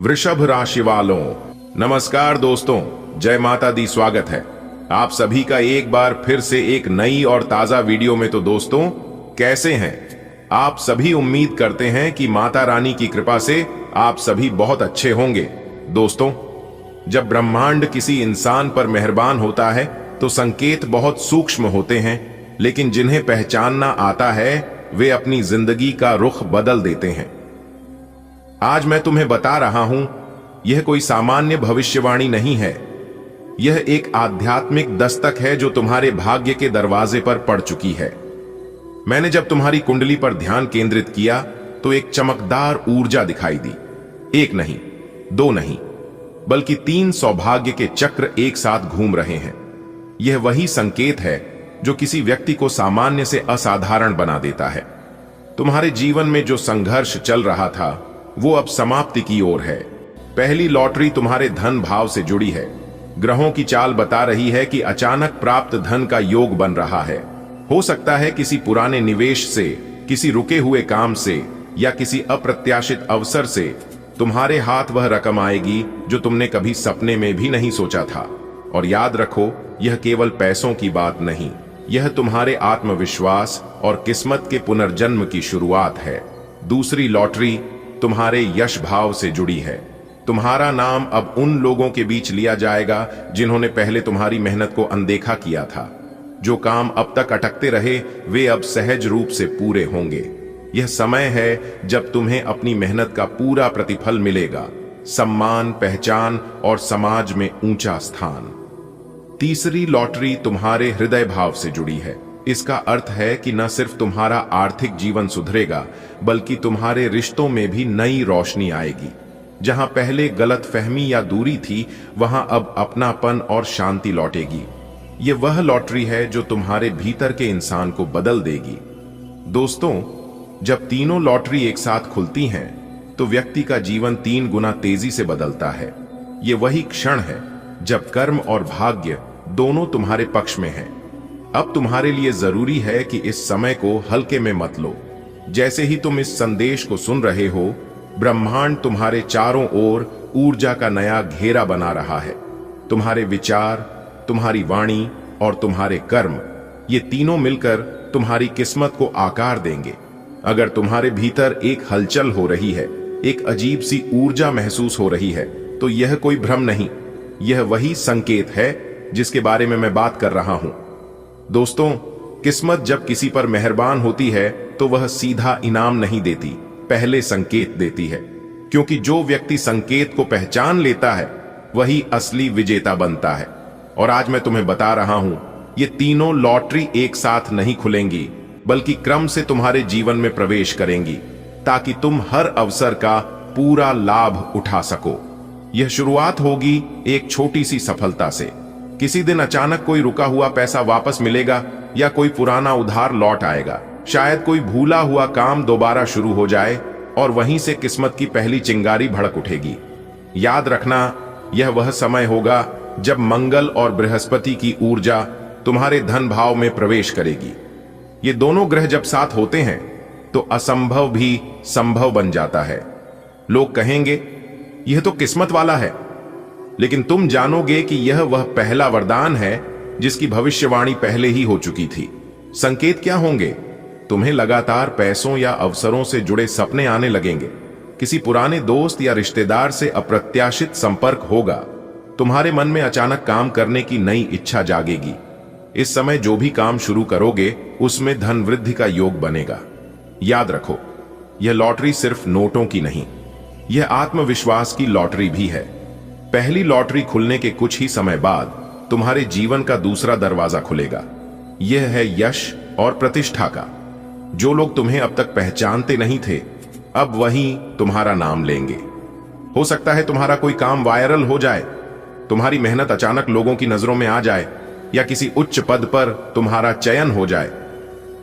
वृषभ राशि वालों, नमस्कार दोस्तों, जय माता दी। स्वागत है आप सभी का एक बार फिर से एक नई और ताजा वीडियो में। तो दोस्तों, कैसे हैं आप सभी? उम्मीद करते हैं कि माता रानी की कृपा से आप सभी बहुत अच्छे होंगे। दोस्तों, जब ब्रह्मांड किसी इंसान पर मेहरबान होता है तो संकेत बहुत सूक्ष्म होते हैं, लेकिन जिन्हें पहचानना आता है वे अपनी जिंदगी का रुख बदल देते हैं। आज मैं तुम्हें बता रहा हूं, यह कोई सामान्य भविष्यवाणी नहीं है। यह एक आध्यात्मिक दस्तक है जो तुम्हारे भाग्य के दरवाजे पर पड़ चुकी है। मैंने जब तुम्हारी कुंडली पर ध्यान केंद्रित किया तो एक चमकदार ऊर्जा दिखाई दी। एक नहीं, दो नहीं, बल्कि 3 सौभाग्य के चक्र एक साथ घूम रहे हैं। यह वही संकेत है जो किसी व्यक्ति को सामान्य से असाधारण बना देता है। तुम्हारे जीवन में जो संघर्ष चल रहा था वो अब समाप्ति की ओर है। पहली लॉटरी तुम्हारे धन भाव से जुड़ी है। ग्रहों की चाल बता रही है कि अचानक प्राप्त धन का योग बन रहा है। हो सकता है किसी पुराने निवेश से, किसी रुके हुए काम से या किसी अप्रत्याशित अवसर से तुम्हारे हाथ वह रकम आएगी जो तुमने कभी सपने में भी नहीं सोचा था। और याद रखो, यह केवल पैसों की बात नहीं, यह तुम्हारे आत्मविश्वास और किस्मत के पुनर्जन्म की शुरुआत है। दूसरी लॉटरी तुम्हारे यश भाव से जुड़ी है। तुम्हारा नाम अब उन लोगों के बीच लिया जाएगा जिन्होंने पहले तुम्हारी मेहनत को अनदेखा किया था। जो काम अब तक अटकते रहे वे अब सहज रूप से पूरे होंगे। यह समय है जब तुम्हें अपनी मेहनत का पूरा प्रतिफल मिलेगा, सम्मान, पहचान और समाज में ऊंचा स्थान। तीसरी लॉटरी तुम्हारे हृदय भाव से जुड़ी है। इसका अर्थ है कि न सिर्फ तुम्हारा आर्थिक जीवन सुधरेगा, बल्कि तुम्हारे रिश्तों में भी नई रोशनी आएगी। जहां पहले गलतफहमी या दूरी थी, वहां अब अपनापन और शांति लौटेगी। ये वह लॉटरी है जो तुम्हारे भीतर के इंसान को बदल देगी। दोस्तों, जब तीनों लॉटरी एक साथ खुलती हैं, तो व्यक्ति का जीवन 3 गुना तेजी से बदलता है। ये वही क्षण है जब कर्म और भाग्य दोनों तुम्हारे पक्ष में हैं। अब तुम्हारे लिए जरूरी है कि इस समय को हल्के में मत लो। जैसे ही तुम इस संदेश को सुन रहे हो, ब्रह्मांड तुम्हारे चारों ओर ऊर्जा का नया घेरा बना रहा है। तुम्हारे विचार, तुम्हारी वाणी और तुम्हारे कर्म, ये तीनों मिलकर तुम्हारी किस्मत को आकार देंगे। अगर तुम्हारे भीतर एक हलचल हो रही है, एक अजीब सी ऊर्जा महसूस हो रही है, तो यह कोई भ्रम नहीं, यह वही संकेत है जिसके बारे में मैं बात कर रहा हूं। दोस्तों, किस्मत जब किसी पर मेहरबान होती है तो वह सीधा इनाम नहीं देती, पहले संकेत देती है। क्योंकि जो व्यक्ति संकेत को पहचान लेता है वही असली विजेता बनता है। और आज मैं तुम्हें बता रहा हूं, ये तीनों लॉटरी एक साथ नहीं खुलेंगी, बल्कि क्रम से तुम्हारे जीवन में प्रवेश करेंगी, ताकि तुम हर अवसर का पूरा लाभ उठा सको। यह शुरुआत होगी एक छोटी सी सफलता से। किसी दिन अचानक कोई रुका हुआ पैसा वापस मिलेगा या कोई पुराना उधार लौट आएगा। शायद कोई भूला हुआ काम दोबारा शुरू हो जाए और वहीं से किस्मत की पहली चिंगारी भड़क उठेगी। याद रखना, यह वह समय होगा जब मंगल और बृहस्पति की ऊर्जा तुम्हारे धन भाव में प्रवेश करेगी। ये दोनों ग्रह जब साथ होते हैं तो असंभव भी संभव बन जाता है। लोग कहेंगे यह तो किस्मत वाला है, लेकिन तुम जानोगे कि यह वह पहला वरदान है जिसकी भविष्यवाणी पहले ही हो चुकी थी। संकेत क्या होंगे? तुम्हें लगातार पैसों या अवसरों से जुड़े सपने आने लगेंगे। किसी पुराने दोस्त या रिश्तेदार से अप्रत्याशित संपर्क होगा। तुम्हारे मन में अचानक काम करने की नई इच्छा जागेगी। इस समय जो भी काम शुरू करोगे उसमें धन वृद्धि का योग बनेगा। याद रखो, यह लॉटरी सिर्फ नोटों की नहीं, यह आत्मविश्वास की लॉटरी भी है। पहली लॉटरी खुलने के कुछ ही समय बाद तुम्हारे जीवन का दूसरा दरवाजा खुलेगा। यह है यश और प्रतिष्ठा का। जो लोग तुम्हें अब तक पहचानते नहीं थे, अब वहीं तुम्हारा नाम लेंगे। हो सकता है तुम्हारा कोई काम वायरल हो जाए, तुम्हारी मेहनत अचानक लोगों की नजरों में आ जाए, या किसी उच्च पद पर तुम्हारा चयन हो जाए।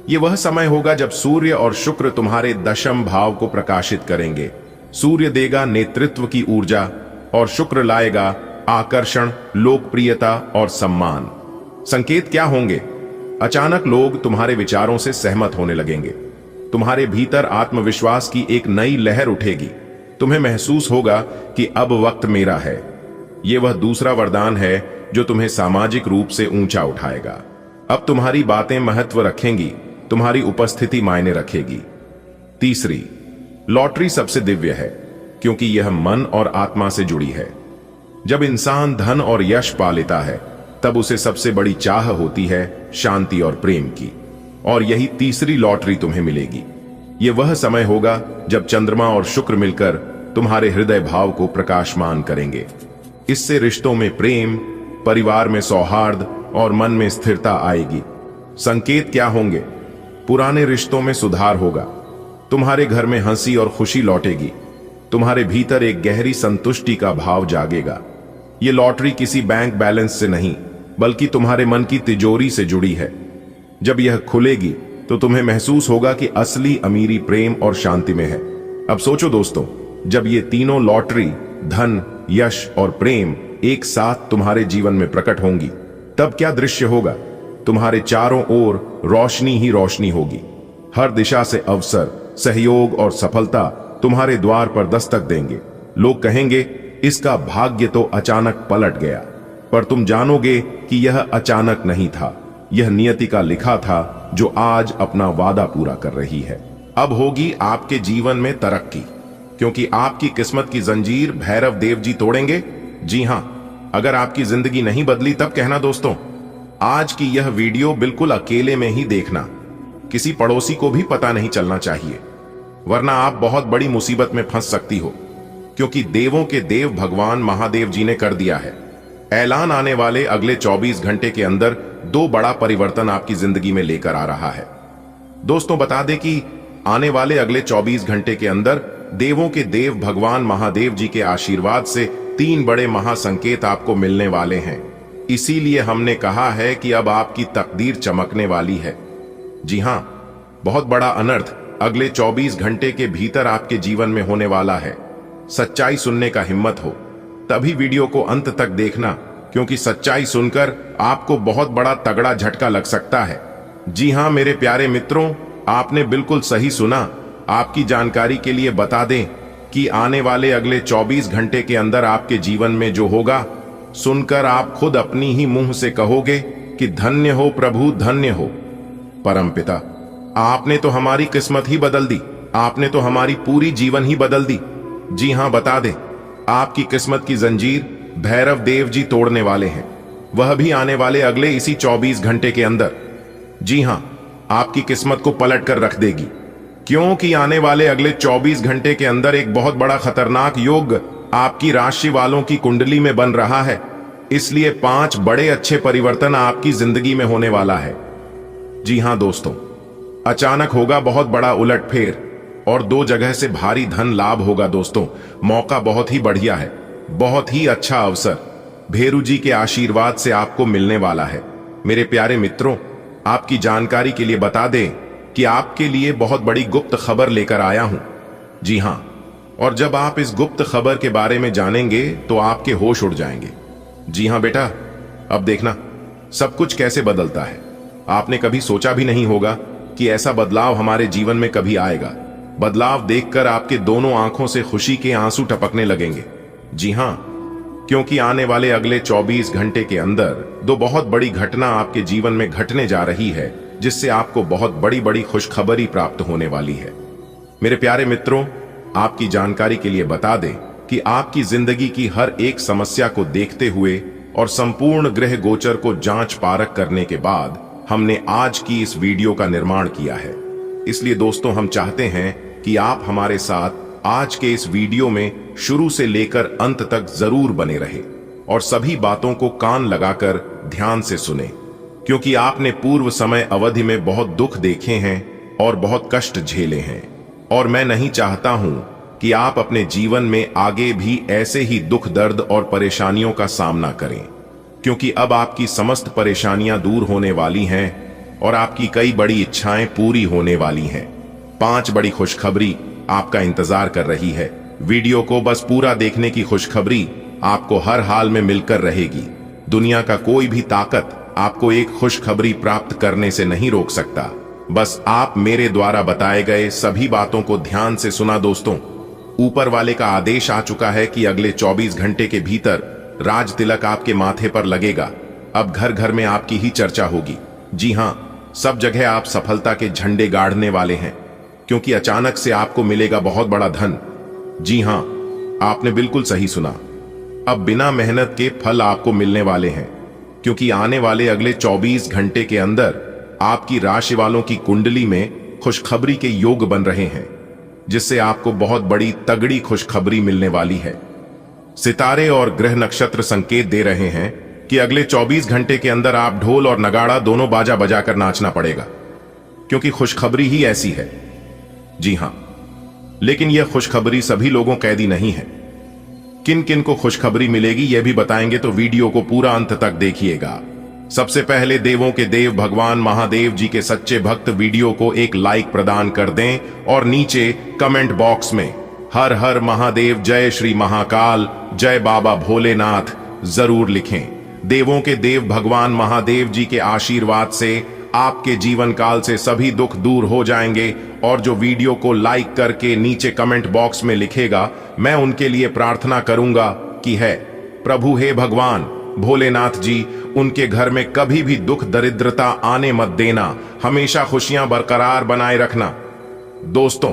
यह वह समय होगा जब सूर्य और शुक्र तुम्हारे दशम भाव को प्रकाशित करेंगे। सूर्य देगा नेतृत्व की ऊर्जा और शुक्र लाएगा आकर्षण, लोकप्रियता और सम्मान। संकेत क्या होंगे? अचानक लोग तुम्हारे विचारों से सहमत होने लगेंगे। तुम्हारे भीतर आत्मविश्वास की एक नई लहर उठेगी। तुम्हें महसूस होगा कि अब वक्त मेरा है। यह वह दूसरा वरदान है जो तुम्हें सामाजिक रूप से ऊंचा उठाएगा। अब तुम्हारी बातें महत्व रखेंगी, तुम्हारी उपस्थिति मायने रखेगी। तीसरी, लॉटरी सबसे दिव्य है क्योंकि यह मन और आत्मा से जुड़ी है। जब इंसान धन और यश पा लेता है तब उसे सबसे बड़ी चाह होती है शांति और प्रेम की, और यही तीसरी लॉटरी तुम्हें मिलेगी। यह वह समय होगा जब चंद्रमा और शुक्र मिलकर तुम्हारे हृदय भाव को प्रकाशमान करेंगे। इससे रिश्तों में प्रेम, परिवार में सौहार्द और मन में स्थिरता आएगी। संकेत क्या होंगे? पुराने रिश्तों में सुधार होगा, तुम्हारे घर में हंसी और खुशी लौटेगी, तुम्हारे भीतर एक गहरी संतुष्टि का भाव जागेगा। यह लॉटरी किसी बैंक बैलेंस से नहीं बल्कि तुम्हारे मन की तिजोरी से जुड़ी है। जब यह खुलेगी तो तुम्हें महसूस होगा कि असली अमीरी प्रेम और शांति में है। अब सोचो दोस्तों, जब ये तीनों लॉटरी, धन, यश और प्रेम एक साथ तुम्हारे जीवन में प्रकट होंगी तब क्या दृश्य होगा? तुम्हारे चारों ओर रोशनी ही रोशनी होगी। हर दिशा से अवसर, सहयोग और सफलता तुम्हारे द्वार पर दस्तक देंगे। लोग कहेंगे, इसका भाग्य तो अचानक पलट गया, पर तुम जानोगे कि यह अचानक नहीं था। यह नियति का लिखा था जो आज अपना वादा पूरा कर रही है। अब होगी आपके जीवन में तरक्की, क्योंकि आपकी किस्मत की जंजीर भैरव देव जी तोड़ेंगे। जी हां, अगर आपकी जिंदगी नहीं बदली तब कहना दोस्तों। आज की यह वीडियो बिल्कुल अकेले में ही देखना, किसी पड़ोसी को भी पता नहीं चलना चाहिए, वरना आप बहुत बड़ी मुसीबत में फंस सकती हो। क्योंकि देवों के देव भगवान महादेव जी ने कर दिया है ऐलान, आने वाले अगले 24 घंटे के अंदर 2 बड़ा परिवर्तन आपकी जिंदगी में लेकर आ रहा है। दोस्तों बता दें कि आने वाले अगले 24 घंटे के अंदर देवों के देव भगवान महादेव जी के आशीर्वाद से 3 बड़े महासंकेत आपको मिलने वाले हैं। इसीलिए हमने कहा है कि अब आपकी तकदीर चमकने वाली है। जी हां, बहुत बड़ा अनर्थ अगले 24 घंटे के भीतर आपके जीवन में होने वाला है। सच्चाई सुनने का हिम्मत हो तभी वीडियो को अंत तक देखना, क्योंकि सच्चाई सुनकर आपको बहुत बड़ा तगड़ा झटका लग सकता है। जी हां मेरे प्यारे मित्रों, आपने बिल्कुल सही सुना। आपकी जानकारी के लिए बता दें कि आने वाले अगले 24 घंटे के अंदर आपके जीवन में जो होगा, सुनकर आप खुद अपनी ही मुंह से कहोगे कि धन्य हो प्रभु, धन्य हो। परमपिता, आपने तो हमारी किस्मत ही बदल दी, आपने तो हमारी पूरी जीवन ही बदल दी। जी हां बता दें, आपकी किस्मत की जंजीर भैरव देव जी तोड़ने वाले हैं, वह भी आने वाले अगले इसी 24 घंटे के अंदर। जी हां, आपकी किस्मत को पलट कर रख देगी, क्योंकि आने वाले अगले 24 घंटे के अंदर एक बहुत बड़ा खतरनाक योग आपकी राशि वालों की कुंडली में बन रहा है। इसलिए 5 बड़े अच्छे परिवर्तन आपकी जिंदगी में होने वाला है। जी हां दोस्तों, अचानक होगा बहुत बड़ा उलटफेर और 2 जगह से भारी धन लाभ होगा। दोस्तों, मौका बहुत ही बढ़िया है, बहुत ही अच्छा अवसर भेरू जी के आशीर्वाद से आपको मिलने वाला है। मेरे प्यारे मित्रों, आपकी जानकारी के लिए बता दें कि आपके लिए बहुत बड़ी गुप्त खबर लेकर आया हूं। जी हां, और जब आप इस गुप्त खबर के बारे में जानेंगे तो आपके होश उड़ जाएंगे। जी हां बेटा, अब देखना सब कुछ कैसे बदलता है। आपने कभी सोचा भी नहीं होगा कि ऐसा बदलाव हमारे जीवन में कभी आएगा। बदलाव देखकर आपके दोनों आंखों से खुशी के आंसू टपकने लगेंगे। जी हां, क्योंकि आने वाले अगले 24 घंटे के अंदर 2 बहुत बड़ी घटना आपके जीवन में घटने जा रही है, जिससे आपको बहुत बड़ी बड़ी खुशखबरी प्राप्त होने वाली है। मेरे प्यारे मित्रों, आपकी जानकारी के लिए बता दें कि आपकी जिंदगी की हर एक समस्या को देखते हुए और संपूर्ण ग्रह गोचर को जांच पारख करने के बाद हमने आज की इस वीडियो का निर्माण किया है। इसलिए दोस्तों, हम चाहते हैं कि आप हमारे साथ आज के इस वीडियो में शुरू से लेकर अंत तक जरूर बने रहे और सभी बातों को कान लगाकर ध्यान से सुने, क्योंकि आपने पूर्व समय अवधि में बहुत दुख देखे हैं और बहुत कष्ट झेले हैं, और मैं नहीं चाहता हूं कि आप अपने जीवन में आगे भी ऐसे ही दुख, दर्द और परेशानियों का सामना करें, क्योंकि अब आपकी समस्त परेशानियां दूर होने वाली हैं और आपकी कई बड़ी इच्छाएं पूरी होने वाली हैं। 5 बड़ी खुशखबरी आपका इंतजार कर रही है। वीडियो को बस पूरा देखने की खुशखबरी आपको हर हाल में मिलकर रहेगी। दुनिया का कोई भी ताकत आपको एक खुशखबरी प्राप्त करने से नहीं रोक सकता। बस आप मेरे द्वारा बताए गए सभी बातों को ध्यान से सुना दोस्तों। ऊपर वाले का आदेश आ चुका है कि अगले 24 घंटे के भीतर राज तिलक आपके माथे पर लगेगा। अब घर घर में आपकी ही चर्चा होगी। जी हां, सब जगह आप सफलता के झंडे गाड़ने वाले हैं, क्योंकि अचानक से आपको मिलेगा बहुत बड़ा धन। जी हां, आपने बिल्कुल सही सुना। अब बिना मेहनत के फल आपको मिलने वाले हैं, क्योंकि आने वाले अगले 24 घंटे के अंदर आपकी राशि वालों की कुंडली में खुशखबरी के योग बन रहे हैं, जिससे आपको बहुत बड़ी तगड़ी खुशखबरी मिलने वाली है। सितारे और ग्रह नक्षत्र संकेत दे रहे हैं कि अगले 24 घंटे के अंदर आप ढोल और नगाड़ा दोनों बाजा बजाकर नाचना पड़ेगा, क्योंकि खुशखबरी ही ऐसी है। जी हां, लेकिन यह खुशखबरी सभी लोगों कैदी नहीं है। किन किन को खुशखबरी मिलेगी यह भी बताएंगे, तो वीडियो को पूरा अंत तक देखिएगा। सबसे पहले देवों के देव भगवान महादेव जी के सच्चे भक्त वीडियो को एक लाइक प्रदान कर दें और नीचे कमेंट बॉक्स में हर हर महादेव, जय श्री महाकाल, जय बाबा भोलेनाथ जरूर लिखें। देवों के देव भगवान महादेव जी के आशीर्वाद से आपके जीवन काल से सभी दुख दूर हो जाएंगे, और जो वीडियो को लाइक करके नीचे कमेंट बॉक्स में लिखेगा, मैं उनके लिए प्रार्थना करूंगा कि है प्रभु हे भगवान भोलेनाथ जी, उनके घर में कभी भी दुख दरिद्रता आने मत देना, हमेशा खुशियां बरकरार बनाए रखना। दोस्तों,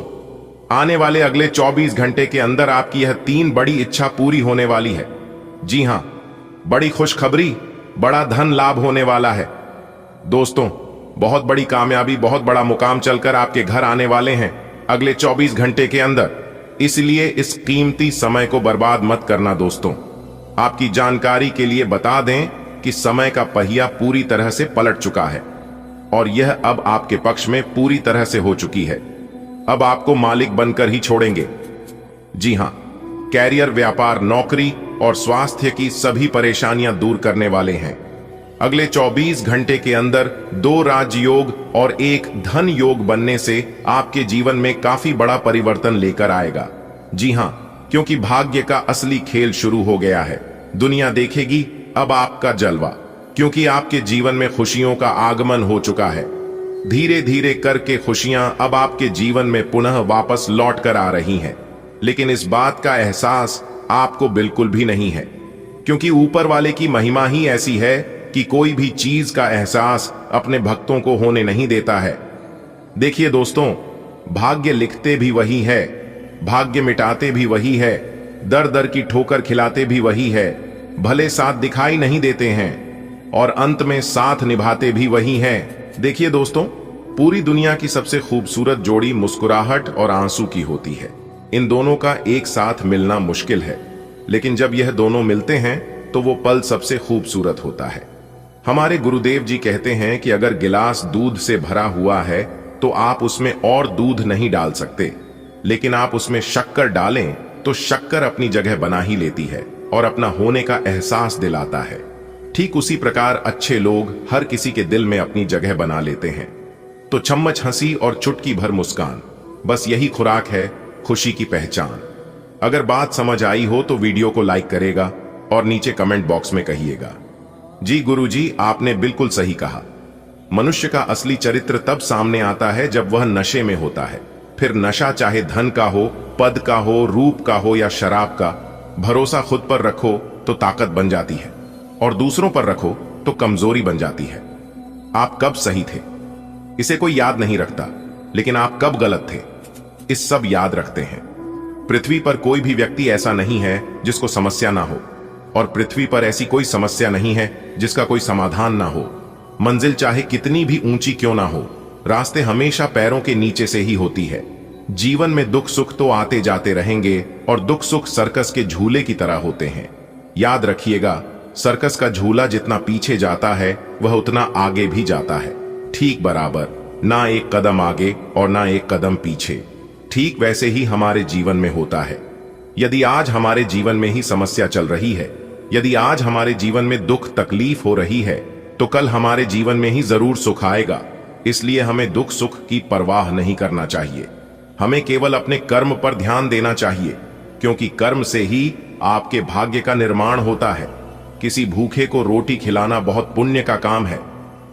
आने वाले अगले 24 घंटे के अंदर आपकी यह 3 बड़ी इच्छा पूरी होने वाली है। जी हां, बड़ी खुशखबरी, बड़ा धन लाभ होने वाला है। दोस्तों, बहुत बड़ी कामयाबी, बहुत बड़ा मुकाम चलकर आपके घर आने वाले हैं अगले 24 घंटे के अंदर। इसलिए इस कीमती समय को बर्बाद मत करना। दोस्तों, आपकी जानकारी के लिए बता दें कि समय का पहिया पूरी तरह से पलट चुका है, और यह अब आपके पक्ष में पूरी तरह से हो चुकी है। अब आपको मालिक बनकर ही छोड़ेंगे। जी हां, कैरियर, व्यापार, नौकरी और स्वास्थ्य की सभी परेशानियां दूर करने वाले हैं। अगले 24 घंटे के अंदर 2 राजयोग और 1 धन योग बनने से आपके जीवन में काफी बड़ा परिवर्तन लेकर आएगा। जी हां, क्योंकि भाग्य का असली खेल शुरू हो गया है। दुनिया देखेगी अब आपका जलवा, क्योंकि आपके जीवन में खुशियों का आगमन हो चुका है। धीरे धीरे करके खुशियां अब आपके जीवन में पुनः वापस लौट कर आ रही हैं। लेकिन इस बात का एहसास आपको बिल्कुल भी नहीं है, क्योंकि ऊपर वाले की महिमा ही ऐसी है कि कोई भी चीज का एहसास अपने भक्तों को होने नहीं देता है। देखिए दोस्तों, भाग्य लिखते भी वही है, भाग्य मिटाते भी वही है, दर दर की ठोकर खिलाते भी वही है, भले साथ दिखाई नहीं देते हैं और अंत में साथ निभाते भी वही हैं। देखिए दोस्तों, पूरी दुनिया की सबसे खूबसूरत जोड़ी मुस्कुराहट और आंसू की होती है। इन दोनों का एक साथ मिलना मुश्किल है, लेकिन जब यह दोनों मिलते हैं तो वो पल सबसे खूबसूरत होता है। हमारे गुरुदेव जी कहते हैं कि अगर गिलास दूध से भरा हुआ है तो आप उसमें और दूध नहीं डाल सकते, लेकिन आप उसमें शक्कर डालें तो शक्कर अपनी जगह बना ही लेती है और अपना होने का एहसास दिलाता है। ठीक उसी प्रकार अच्छे लोग हर किसी के दिल में अपनी जगह बना लेते हैं। तो चम्मच हंसी और चुटकी भर मुस्कान, बस यही खुराक है खुशी की पहचान। अगर बात समझ आई हो तो वीडियो को लाइक करेगा और नीचे कमेंट बॉक्स में कहिएगा, जी गुरुजी आपने बिल्कुल सही कहा। मनुष्य का असली चरित्र तब सामने आता है जब वह नशे में होता है। फिर नशा चाहे धन का हो, पद का हो, रूप का हो या शराब का, भरोसा खुद पर रखो तो ताकत बन जाती है और दूसरों पर रखो तो कमजोरी बन जाती है। आप कब सही थे इसे कोई याद नहीं रखता, लेकिन आप कब गलत थे इस सब याद रखते हैं। पृथ्वी पर कोई भी व्यक्ति ऐसा नहीं है जिसको समस्या ना हो, और पृथ्वी पर ऐसी कोई समस्या नहीं है जिसका कोई समाधान ना हो। मंजिल चाहे कितनी भी ऊंची क्यों ना हो, रास्ते हमेशा पैरों के नीचे से ही होती है। जीवन में दुख सुख तो आते जाते रहेंगे, और दुख सुख सर्कस के झूले की तरह होते हैं। याद रखिएगा, सर्कस का झूला जितना पीछे जाता है वह उतना आगे भी जाता है, ठीक बराबर, ना एक कदम आगे और ना एक कदम पीछे। ठीक वैसे ही हमारे जीवन में होता है। यदि आज हमारे जीवन में ही समस्या चल रही है, यदि आज हमारे जीवन में दुख तकलीफ हो रही है, तो कल हमारे जीवन में ही जरूर सुख आएगा। इसलिए हमें दुख सुख की परवाह नहीं करना चाहिए। हमें केवल अपने कर्म पर ध्यान देना चाहिए, क्योंकि कर्म से ही आपके भाग्य का निर्माण होता है। किसी भूखे को रोटी खिलाना बहुत पुण्य का काम है,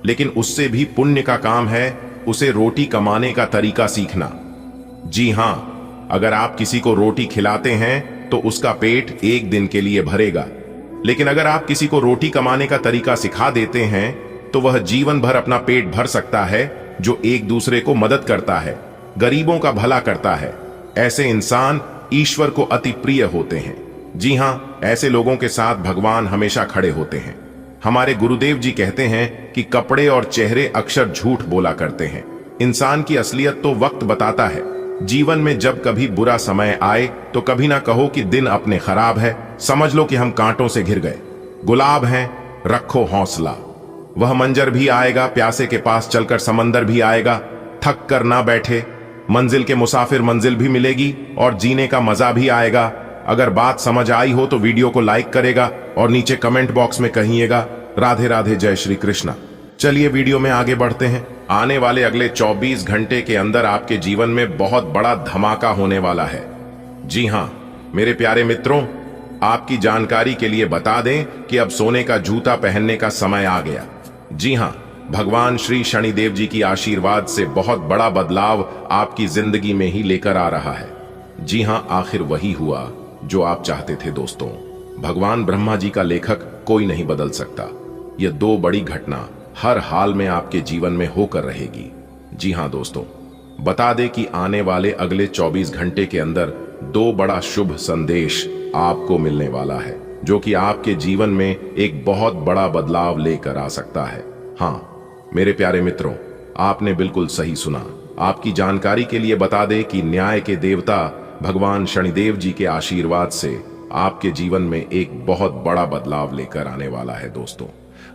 लेकिन उससे भी पुण्य का काम है उसे रोटी कमाने का तरीका सीखना। जी हां, अगर आप किसी को रोटी खिलाते हैं तो उसका पेट एक दिन के लिए भरेगा, लेकिन अगर आप किसी को रोटी कमाने का तरीका सिखा देते हैं तो वह जीवन भर अपना पेट भर सकता है। जो एक दूसरे को मदद करता है, गरीबों का भला करता है, ऐसे इंसान ईश्वर को अति प्रिय होते हैं। जी हां, ऐसे लोगों के साथ भगवान हमेशा खड़े होते हैं। हमारे गुरुदेव जी कहते हैं कि कपड़े और चेहरे अक्सर झूठ बोला करते हैं, इंसान की असलियत तो वक्त बताता है। जीवन में जब कभी बुरा समय आए तो कभी ना कहो कि दिन अपने खराब है, समझ लो कि हम कांटों से घिर गए। गुलाब हैं, रखो हौसला, वह मंजर भी आएगा, प्यासे के पास चलकर समंदर भी आएगा। थक कर ना बैठे, मंजिल के मुसाफिर मंजिल भी मिलेगी और जीने का मजा भी आएगा। अगर बात समझ आई हो तो वीडियो को लाइक करेगा और नीचे कमेंट बॉक्स में कहिएगा राधे राधे, जय श्री कृष्णा। चलिए वीडियो में आगे बढ़ते हैं। आने वाले अगले 24 घंटे के अंदर आपके जीवन में बहुत बड़ा धमाका होने वाला है। जी हां मेरे प्यारे मित्रों, आपकी जानकारी के लिए बता दें कि अब सोने का जूता पहनने का समय आ गया। जी हां, भगवान श्री शनिदेव जी की आशीर्वाद से बहुत बड़ा बदलाव आपकी जिंदगी में ही लेकर आ रहा है। जी हां, आखिर वही हुआ जो आप चाहते थे दोस्तों। भगवान ब्रह्मा जी का लेखक कोई नहीं बदल सकता। यह दो बड़ी घटना हर हाल में आपके जीवन में होकर रहेगी। जी हां दोस्तों, बता दें कि आने वाले अगले 24 घंटे के अंदर दो बड़ा शुभ संदेश आपको मिलने वाला है, जो कि आपके जीवन में एक बहुत बड़ा बदलाव लेकर आ सकता है। हां मेरे प्यारे मित्रों, आपने बिल्कुल सही सुना। आपकी जानकारी के लिए बता दें कि न्याय के देवता भगवान शनिदेव जी के आशीर्वाद से आपके जीवन में एक बहुत बड़ा बदलाव लेकर आने वाला है दोस्तों।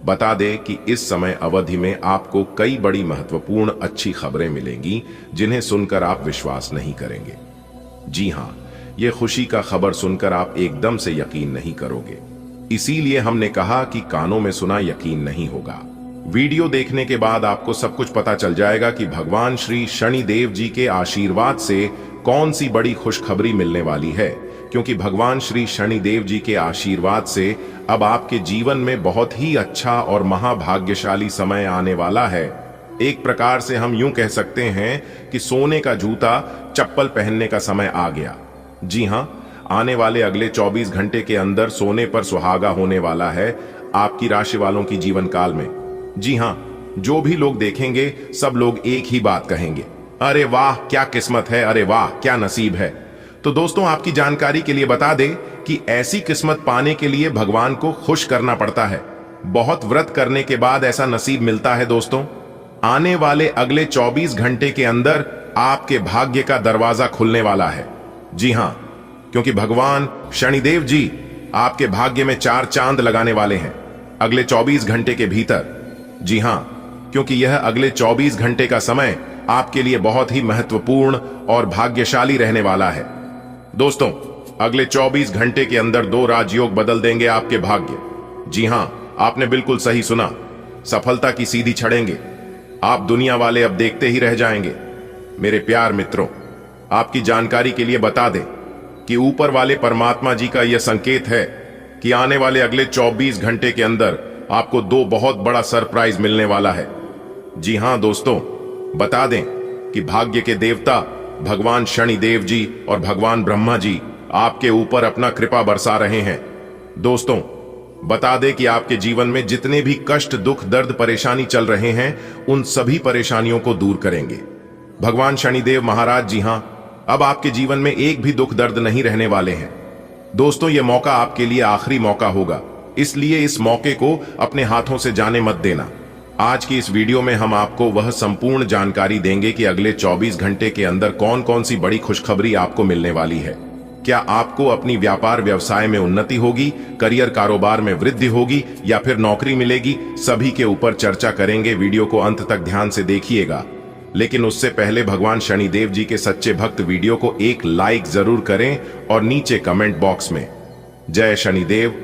बता दें कि इस समय अवधि में आपको कई बड़ी महत्वपूर्ण अच्छी खबरें मिलेंगी जिन्हें सुनकर आप विश्वास नहीं करेंगे। जी हां, यह खुशी का खबर सुनकर आप एकदम से यकीन नहीं करोगे। इसीलिए हमने कहा कि कानों में सुना यकीन नहीं होगा। वीडियो देखने के बाद आपको सब कुछ पता चल जाएगा कि भगवान श्री शनिदेव जी के आशीर्वाद से कौन सी बड़ी खुशखबरी मिलने वाली है, क्योंकि भगवान श्री शनिदेव जी के आशीर्वाद से अब आपके जीवन में बहुत ही अच्छा और महाभाग्यशाली समय आने वाला है। एक प्रकार से हम यूं कह सकते हैं कि सोने का जूता चप्पल पहनने का समय आ गया। जी हां, आने वाले अगले 24 घंटे के अंदर सोने पर सुहागा होने वाला है आपकी राशि वालों की जीवन काल में। जी हां, जो भी लोग देखेंगे सब लोग एक ही बात कहेंगे, अरे वाह क्या किस्मत है, अरे वाह क्या नसीब है। तो दोस्तों, आपकी जानकारी के लिए बता दें कि ऐसी किस्मत पाने के लिए भगवान को खुश करना पड़ता है। बहुत व्रत करने के बाद ऐसा नसीब मिलता है दोस्तों। आने वाले अगले 24 घंटे के अंदर आपके भाग्य का दरवाजा खुलने वाला है। जी हां, क्योंकि भगवान शनिदेव जी आपके भाग्य में 4 चांद लगाने वाले हैं अगले 24 घंटे के भीतर। जी हां, क्योंकि यह अगले 24 घंटे का समय आपके लिए बहुत ही महत्वपूर्ण और भाग्यशाली रहने वाला है। दोस्तों, अगले 24 घंटे के अंदर 2 राजयोग बदल देंगे आपके भाग्य। जी हां, आपने बिल्कुल सही सुना, सफलता की सीधी चढ़ेंगे। आप दुनिया वाले अब देखते ही रह जाएंगे। मेरे प्यार मित्रों, आपकी जानकारी के लिए बता दें कि ऊपर वाले परमात्मा जी का यह संकेत है कि आने वाले अगले 24 घंटे के अंदर आपको 2 बहुत बड़ा सरप्राइज मिलने वाला है। जी हां दोस्तों, बता दें कि भाग्य के देवता भगवान शनिदेव जी और भगवान ब्रह्मा जी आपके ऊपर अपना कृपा बरसा रहे हैं। दोस्तों, बता दें कि आपके जीवन में जितने भी कष्ट, दुख, दर्द, परेशानी चल रहे हैं, उन सभी परेशानियों को दूर करेंगे भगवान शनिदेव महाराज। जी हां, अब आपके जीवन में एक भी दुख दर्द नहीं रहने वाले हैं। दोस्तों, यह मौका आपके लिए आखिरी मौका होगा, इसलिए इस मौके को अपने हाथों से जाने मत देना। आज की इस वीडियो में हम आपको वह संपूर्ण जानकारी देंगे कि अगले 24 घंटे के अंदर कौन कौन सी बड़ी खुशखबरी आपको मिलने वाली है। क्या आपको अपनी व्यापार व्यवसाय में उन्नति होगी, करियर कारोबार में वृद्धि होगी या फिर नौकरी मिलेगी, सभी के ऊपर चर्चा करेंगे। वीडियो को अंत तक ध्यान से देखिएगा, लेकिन उससे पहले भगवान शनिदेव जी के सच्चे भक्त वीडियो को एक लाइक जरूर करें और नीचे कमेंट बॉक्स में जय शनिदेव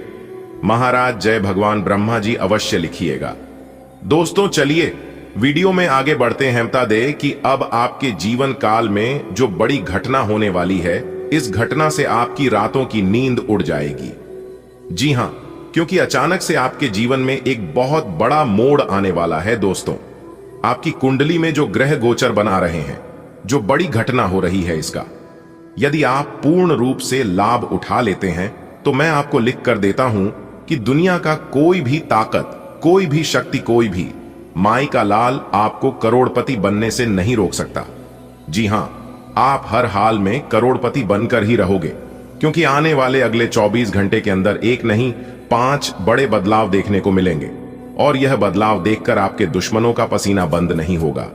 महाराज, जय भगवान ब्रह्मा जी अवश्य लिखिएगा। दोस्तों, चलिए वीडियो में आगे बढ़ते हैं। बता दें कि अब आपके जीवन काल में जो बड़ी घटना होने वाली है, इस घटना से आपकी रातों की नींद उड़ जाएगी। जी हां, क्योंकि अचानक से आपके जीवन में एक बहुत बड़ा मोड़ आने वाला है। दोस्तों, आपकी कुंडली में जो ग्रह गोचर बना रहे हैं, जो बड़ी घटना हो रही है इसका, यदि आप पूर्ण रूप से लाभ उठा लेते हैं तो मैं आपको लिख कर देता हूं कि दुनिया का कोई भी ताकत, कोई भी शक्ति, कोई भी माई का लाल आपको करोड़पति बनने से नहीं रोक सकता। जी हां, आप हर हाल में करोड़पति बनकर ही रहोगे, क्योंकि आने वाले अगले 24 घंटे के अंदर एक नहीं 5 बड़े बदलाव देखने को मिलेंगे। और यह बदलाव देखकर आपके दुश्मनों का पसीना बंद नहीं होगा।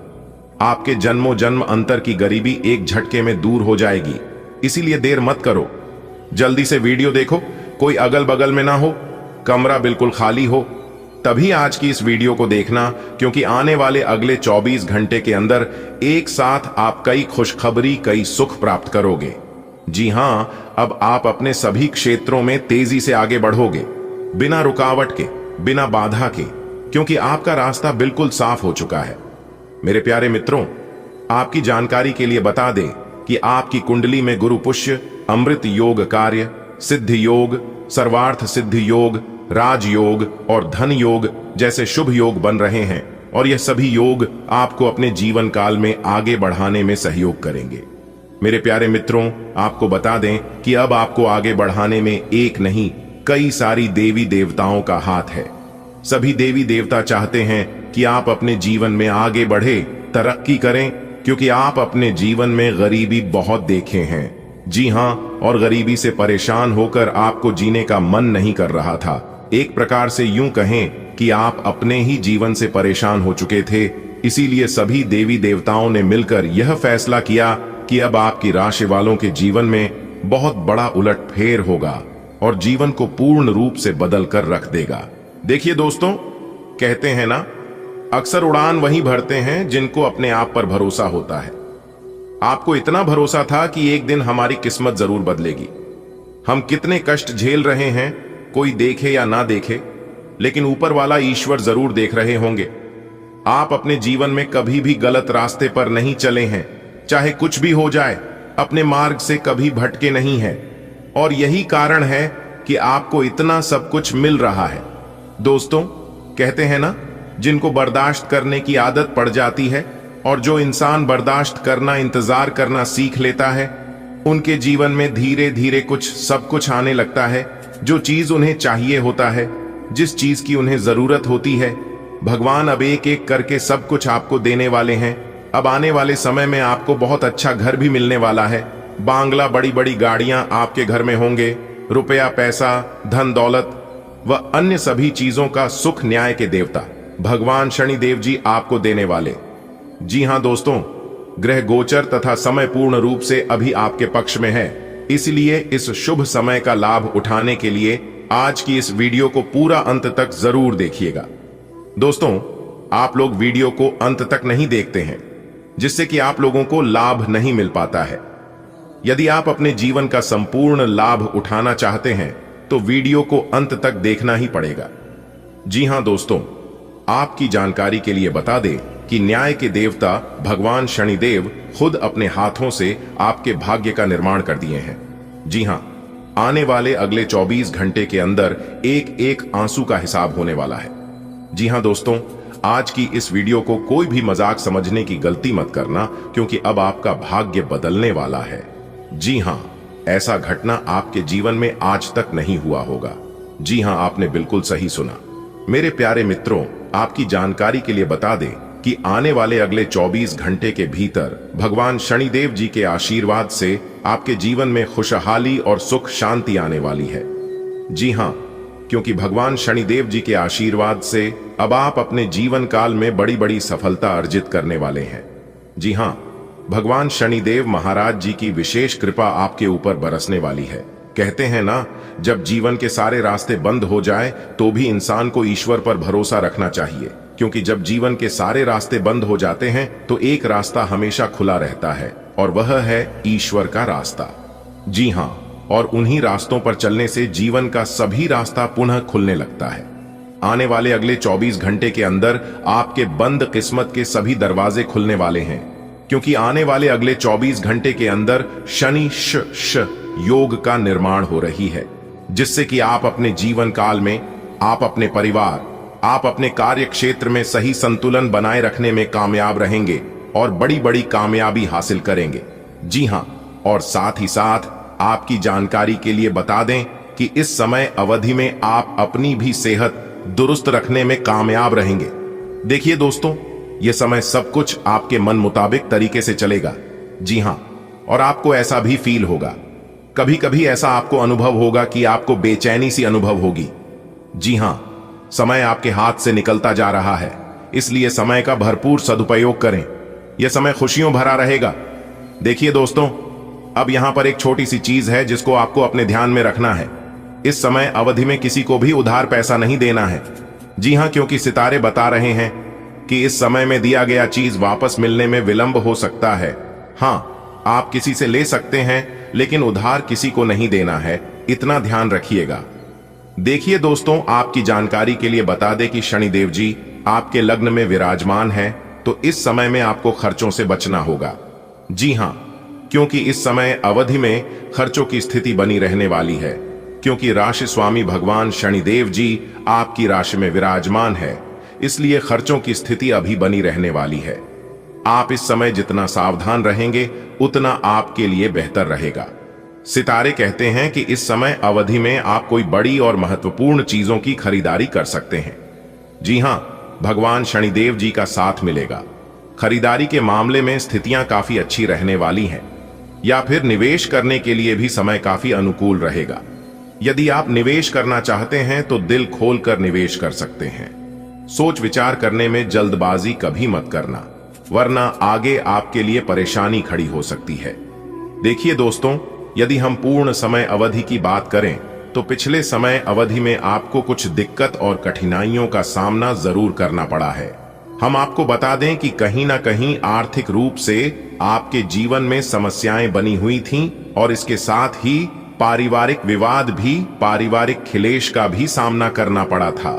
आपके जन्मों जन्म अंतर की गरीबी एक झटके में दूर हो जाएगी। इसीलिए देर मत करो, जल्दी से वीडियो देखो, कोई अगल बगल में ना हो, कमरा बिल्कुल खाली हो, तभी आज की इस वीडियो को देखना, क्योंकि आने वाले अगले 24 घंटे के अंदर एक साथ आप कई खुशखबरी, कई सुख प्राप्त करोगे। जी हां, अब आप अपने सभी क्षेत्रों में तेजी से आगे बढ़ोगे, बिना रुकावट के, बिना बाधा के, क्योंकि आपका रास्ता बिल्कुल साफ हो चुका है। मेरे प्यारे मित्रों, आपकी जानकारी के लिए बता दें कि आपकी कुंडली में गुरु पुष्य, अमृत योग कार्य, सिद्ध योग, सर्वार्थ सिद्ध योग, राजयोग और धन योग जैसे शुभ योग बन रहे हैं, और यह सभी योग आपको अपने जीवन काल में आगे बढ़ाने में सहयोग करेंगे। मेरे प्यारे मित्रों, आपको बता दें कि अब आपको आगे बढ़ाने में एक नहीं कई सारी देवी देवताओं का हाथ है। सभी देवी देवता चाहते हैं कि आप अपने जीवन में आगे बढ़े, तरक्की करें, क्योंकि आप अपने जीवन में गरीबी बहुत देखे हैं। जी हां, और गरीबी से परेशान होकर आपको जीने का मन नहीं कर रहा था। एक प्रकार से यूं कहें कि आप अपने ही जीवन से परेशान हो चुके थे। इसीलिए सभी देवी देवताओं ने मिलकर यह फैसला किया कि अब आपकी राशि वालों के जीवन में बहुत बड़ा उलटफेर होगा और जीवन को पूर्ण रूप से बदल कर रख देगा। देखिए दोस्तों, कहते हैं ना, अक्सर उड़ान वही भरते हैं जिनको अपने आप पर भरोसा होता है। आपको इतना भरोसा था कि एक दिन हमारी किस्मत जरूर बदलेगी। हम कितने कष्ट झेल रहे हैं, कोई देखे या ना देखे, लेकिन ऊपर वाला ईश्वर जरूर देख रहे होंगे। आप अपने जीवन में कभी भी गलत रास्ते पर नहीं चले हैं, चाहे कुछ भी हो जाए, अपने मार्ग से कभी भटके नहीं हैं, और यही कारण है कि आपको इतना सब कुछ मिल रहा है। दोस्तों, कहते हैं ना, जिनको बर्दाश्त करने की आदत पड़ जाती है और जो इंसान बर्दाश्त करना, इंतजार करना सीख लेता है, उनके जीवन में धीरे धीरे सब कुछ आने लगता है। जो चीज उन्हें चाहिए होता है, जिस चीज की उन्हें जरूरत होती है, भगवान अब एक एक करके सब कुछ आपको देने वाले हैं। अब आने वाले समय में आपको बहुत अच्छा घर भी मिलने वाला है। बांग्ला, बड़ी बड़ी गाड़ियां आपके घर में होंगे। रुपया, पैसा, धन दौलत व अन्य सभी चीजों का सुख न्याय के देवता भगवान शनिदेव जी आपको देने वाले। जी हां दोस्तों, ग्रह गोचर तथा समय पूर्ण रूप से अभी आपके पक्ष में है। इसलिए इस शुभ समय का लाभ उठाने के लिए आज की इस वीडियो को पूरा अंत तक जरूर देखिएगा। दोस्तों, आप लोग वीडियो को अंत तक नहीं देखते हैं, जिससे कि आप लोगों को लाभ नहीं मिल पाता है। यदि आप अपने जीवन का संपूर्ण लाभ उठाना चाहते हैं तो वीडियो को अंत तक देखना ही पड़ेगा। जी हां दोस्तों, आपकी जानकारी के लिए बता दें कि न्याय के देवता भगवान शनिदेव खुद अपने हाथों से आपके भाग्य का निर्माण कर दिए हैं। जी हां, आने वाले अगले 24 घंटे के अंदर एक एक आंसू का हिसाब होने वाला है। जी हां दोस्तों, आज की इस वीडियो को कोई भी मजाक समझने की गलती मत करना, क्योंकि अब आपका भाग्य बदलने वाला है। जी हां, ऐसा घटना आपके जीवन में आज तक नहीं हुआ होगा। जी हां, आपने बिल्कुल सही सुना। मेरे प्यारे मित्रों, आपकी जानकारी के लिए बता दें कि आने वाले अगले 24 घंटे के भीतर भगवान शनिदेव जी के आशीर्वाद से आपके जीवन में खुशहाली और सुख शांति आने वाली है। जी हां, क्योंकि भगवान शनिदेव जी के आशीर्वाद से अब आप अपने जीवन काल में बड़ी बड़ी सफलता अर्जित करने वाले हैं। जी हां, भगवान शनिदेव महाराज जी की विशेष कृपा आपके ऊपर बरसने वाली है। कहते हैं ना, जब जीवन के सारे रास्ते बंद हो जाए तो भी इंसान को ईश्वर पर भरोसा रखना चाहिए, क्योंकि जब जीवन के सारे रास्ते बंद हो जाते हैं तो एक रास्ता हमेशा खुला रहता है, और वह है ईश्वर का रास्ता। जी हां, और उन्हीं रास्तों पर चलने से जीवन का सभी रास्ता पुनः खुलने लगता है। आने वाले अगले 24 घंटे के अंदर आपके बंद किस्मत के सभी दरवाजे खुलने वाले हैं, क्योंकि आने वाले अगले 24 घंटे के अंदर शनि श योग का निर्माण हो रही है, जिससे कि आप अपने जीवन काल में, आप अपने परिवार, आप अपने कार्य क्षेत्र में सही संतुलन बनाए रखने में कामयाब रहेंगे और बड़ी बड़ी कामयाबी हासिल करेंगे। जी हां, और साथ ही साथ आपकी जानकारी के लिए बता दें कि इस समय अवधि में आप अपनी भी सेहत दुरुस्त रखने में कामयाब रहेंगे। देखिए दोस्तों, यह समय सब कुछ आपके मन मुताबिक तरीके से चलेगा। जी हां, और आपको ऐसा भी फील होगा, कभी कभी ऐसा आपको अनुभव होगा कि आपको बेचैनी सी अनुभव होगी। जी हां, समय आपके हाथ से निकलता जा रहा है, इसलिए समय का भरपूर सदुपयोग करें। यह समय खुशियों भरा रहेगा। देखिए दोस्तों, अब यहां पर एक छोटी सी चीज है जिसको आपको अपने ध्यान में रखना है। इस समय अवधि में किसी को भी उधार पैसा नहीं देना है। जी हां, क्योंकि सितारे बता रहे हैं कि इस समय में दिया गया चीज वापस मिलने में विलंब हो सकता है। हां, आप किसी से ले सकते हैं, लेकिन उधार किसी को नहीं देना है, इतना ध्यान रखिएगा। देखिए दोस्तों, आपकी जानकारी के लिए बता दें कि शनिदेव जी आपके लग्न में विराजमान है, तो इस समय में आपको खर्चों से बचना होगा। जी हां, क्योंकि इस समय अवधि में खर्चों की स्थिति बनी रहने वाली है, क्योंकि राशि स्वामी भगवान शनिदेव जी आपकी राशि में विराजमान है, इसलिए खर्चों की स्थिति अभी बनी रहने वाली है। आप इस समय जितना सावधान रहेंगे उतना आपके लिए बेहतर रहेगा। सितारे कहते हैं कि इस समय अवधि में आप कोई बड़ी और महत्वपूर्ण चीजों की खरीदारी कर सकते हैं। जी हां, भगवान शनिदेव जी का साथ मिलेगा। खरीदारी के मामले में स्थितियां काफी अच्छी रहने वाली हैं, या फिर निवेश करने के लिए भी समय काफी अनुकूल रहेगा। यदि आप निवेश करना चाहते हैं तो दिल खोलकर निवेश कर सकते हैं। सोच विचार करने में जल्दबाजी कभी मत करना, वरना आगे आपके लिए परेशानी खड़ी हो सकती है। देखिए दोस्तों, यदि हम पूर्ण समय अवधि की बात करें तो पिछले समय अवधि में आपको कुछ दिक्कत और कठिनाइयों का सामना जरूर करना पड़ा है। हम आपको बता दें कि कहीं ना कहीं आर्थिक रूप से आपके जीवन में समस्याएं बनी हुई थीं, और इसके साथ ही पारिवारिक विवाद भी, पारिवारिक खिलेश का भी सामना करना पड़ा था।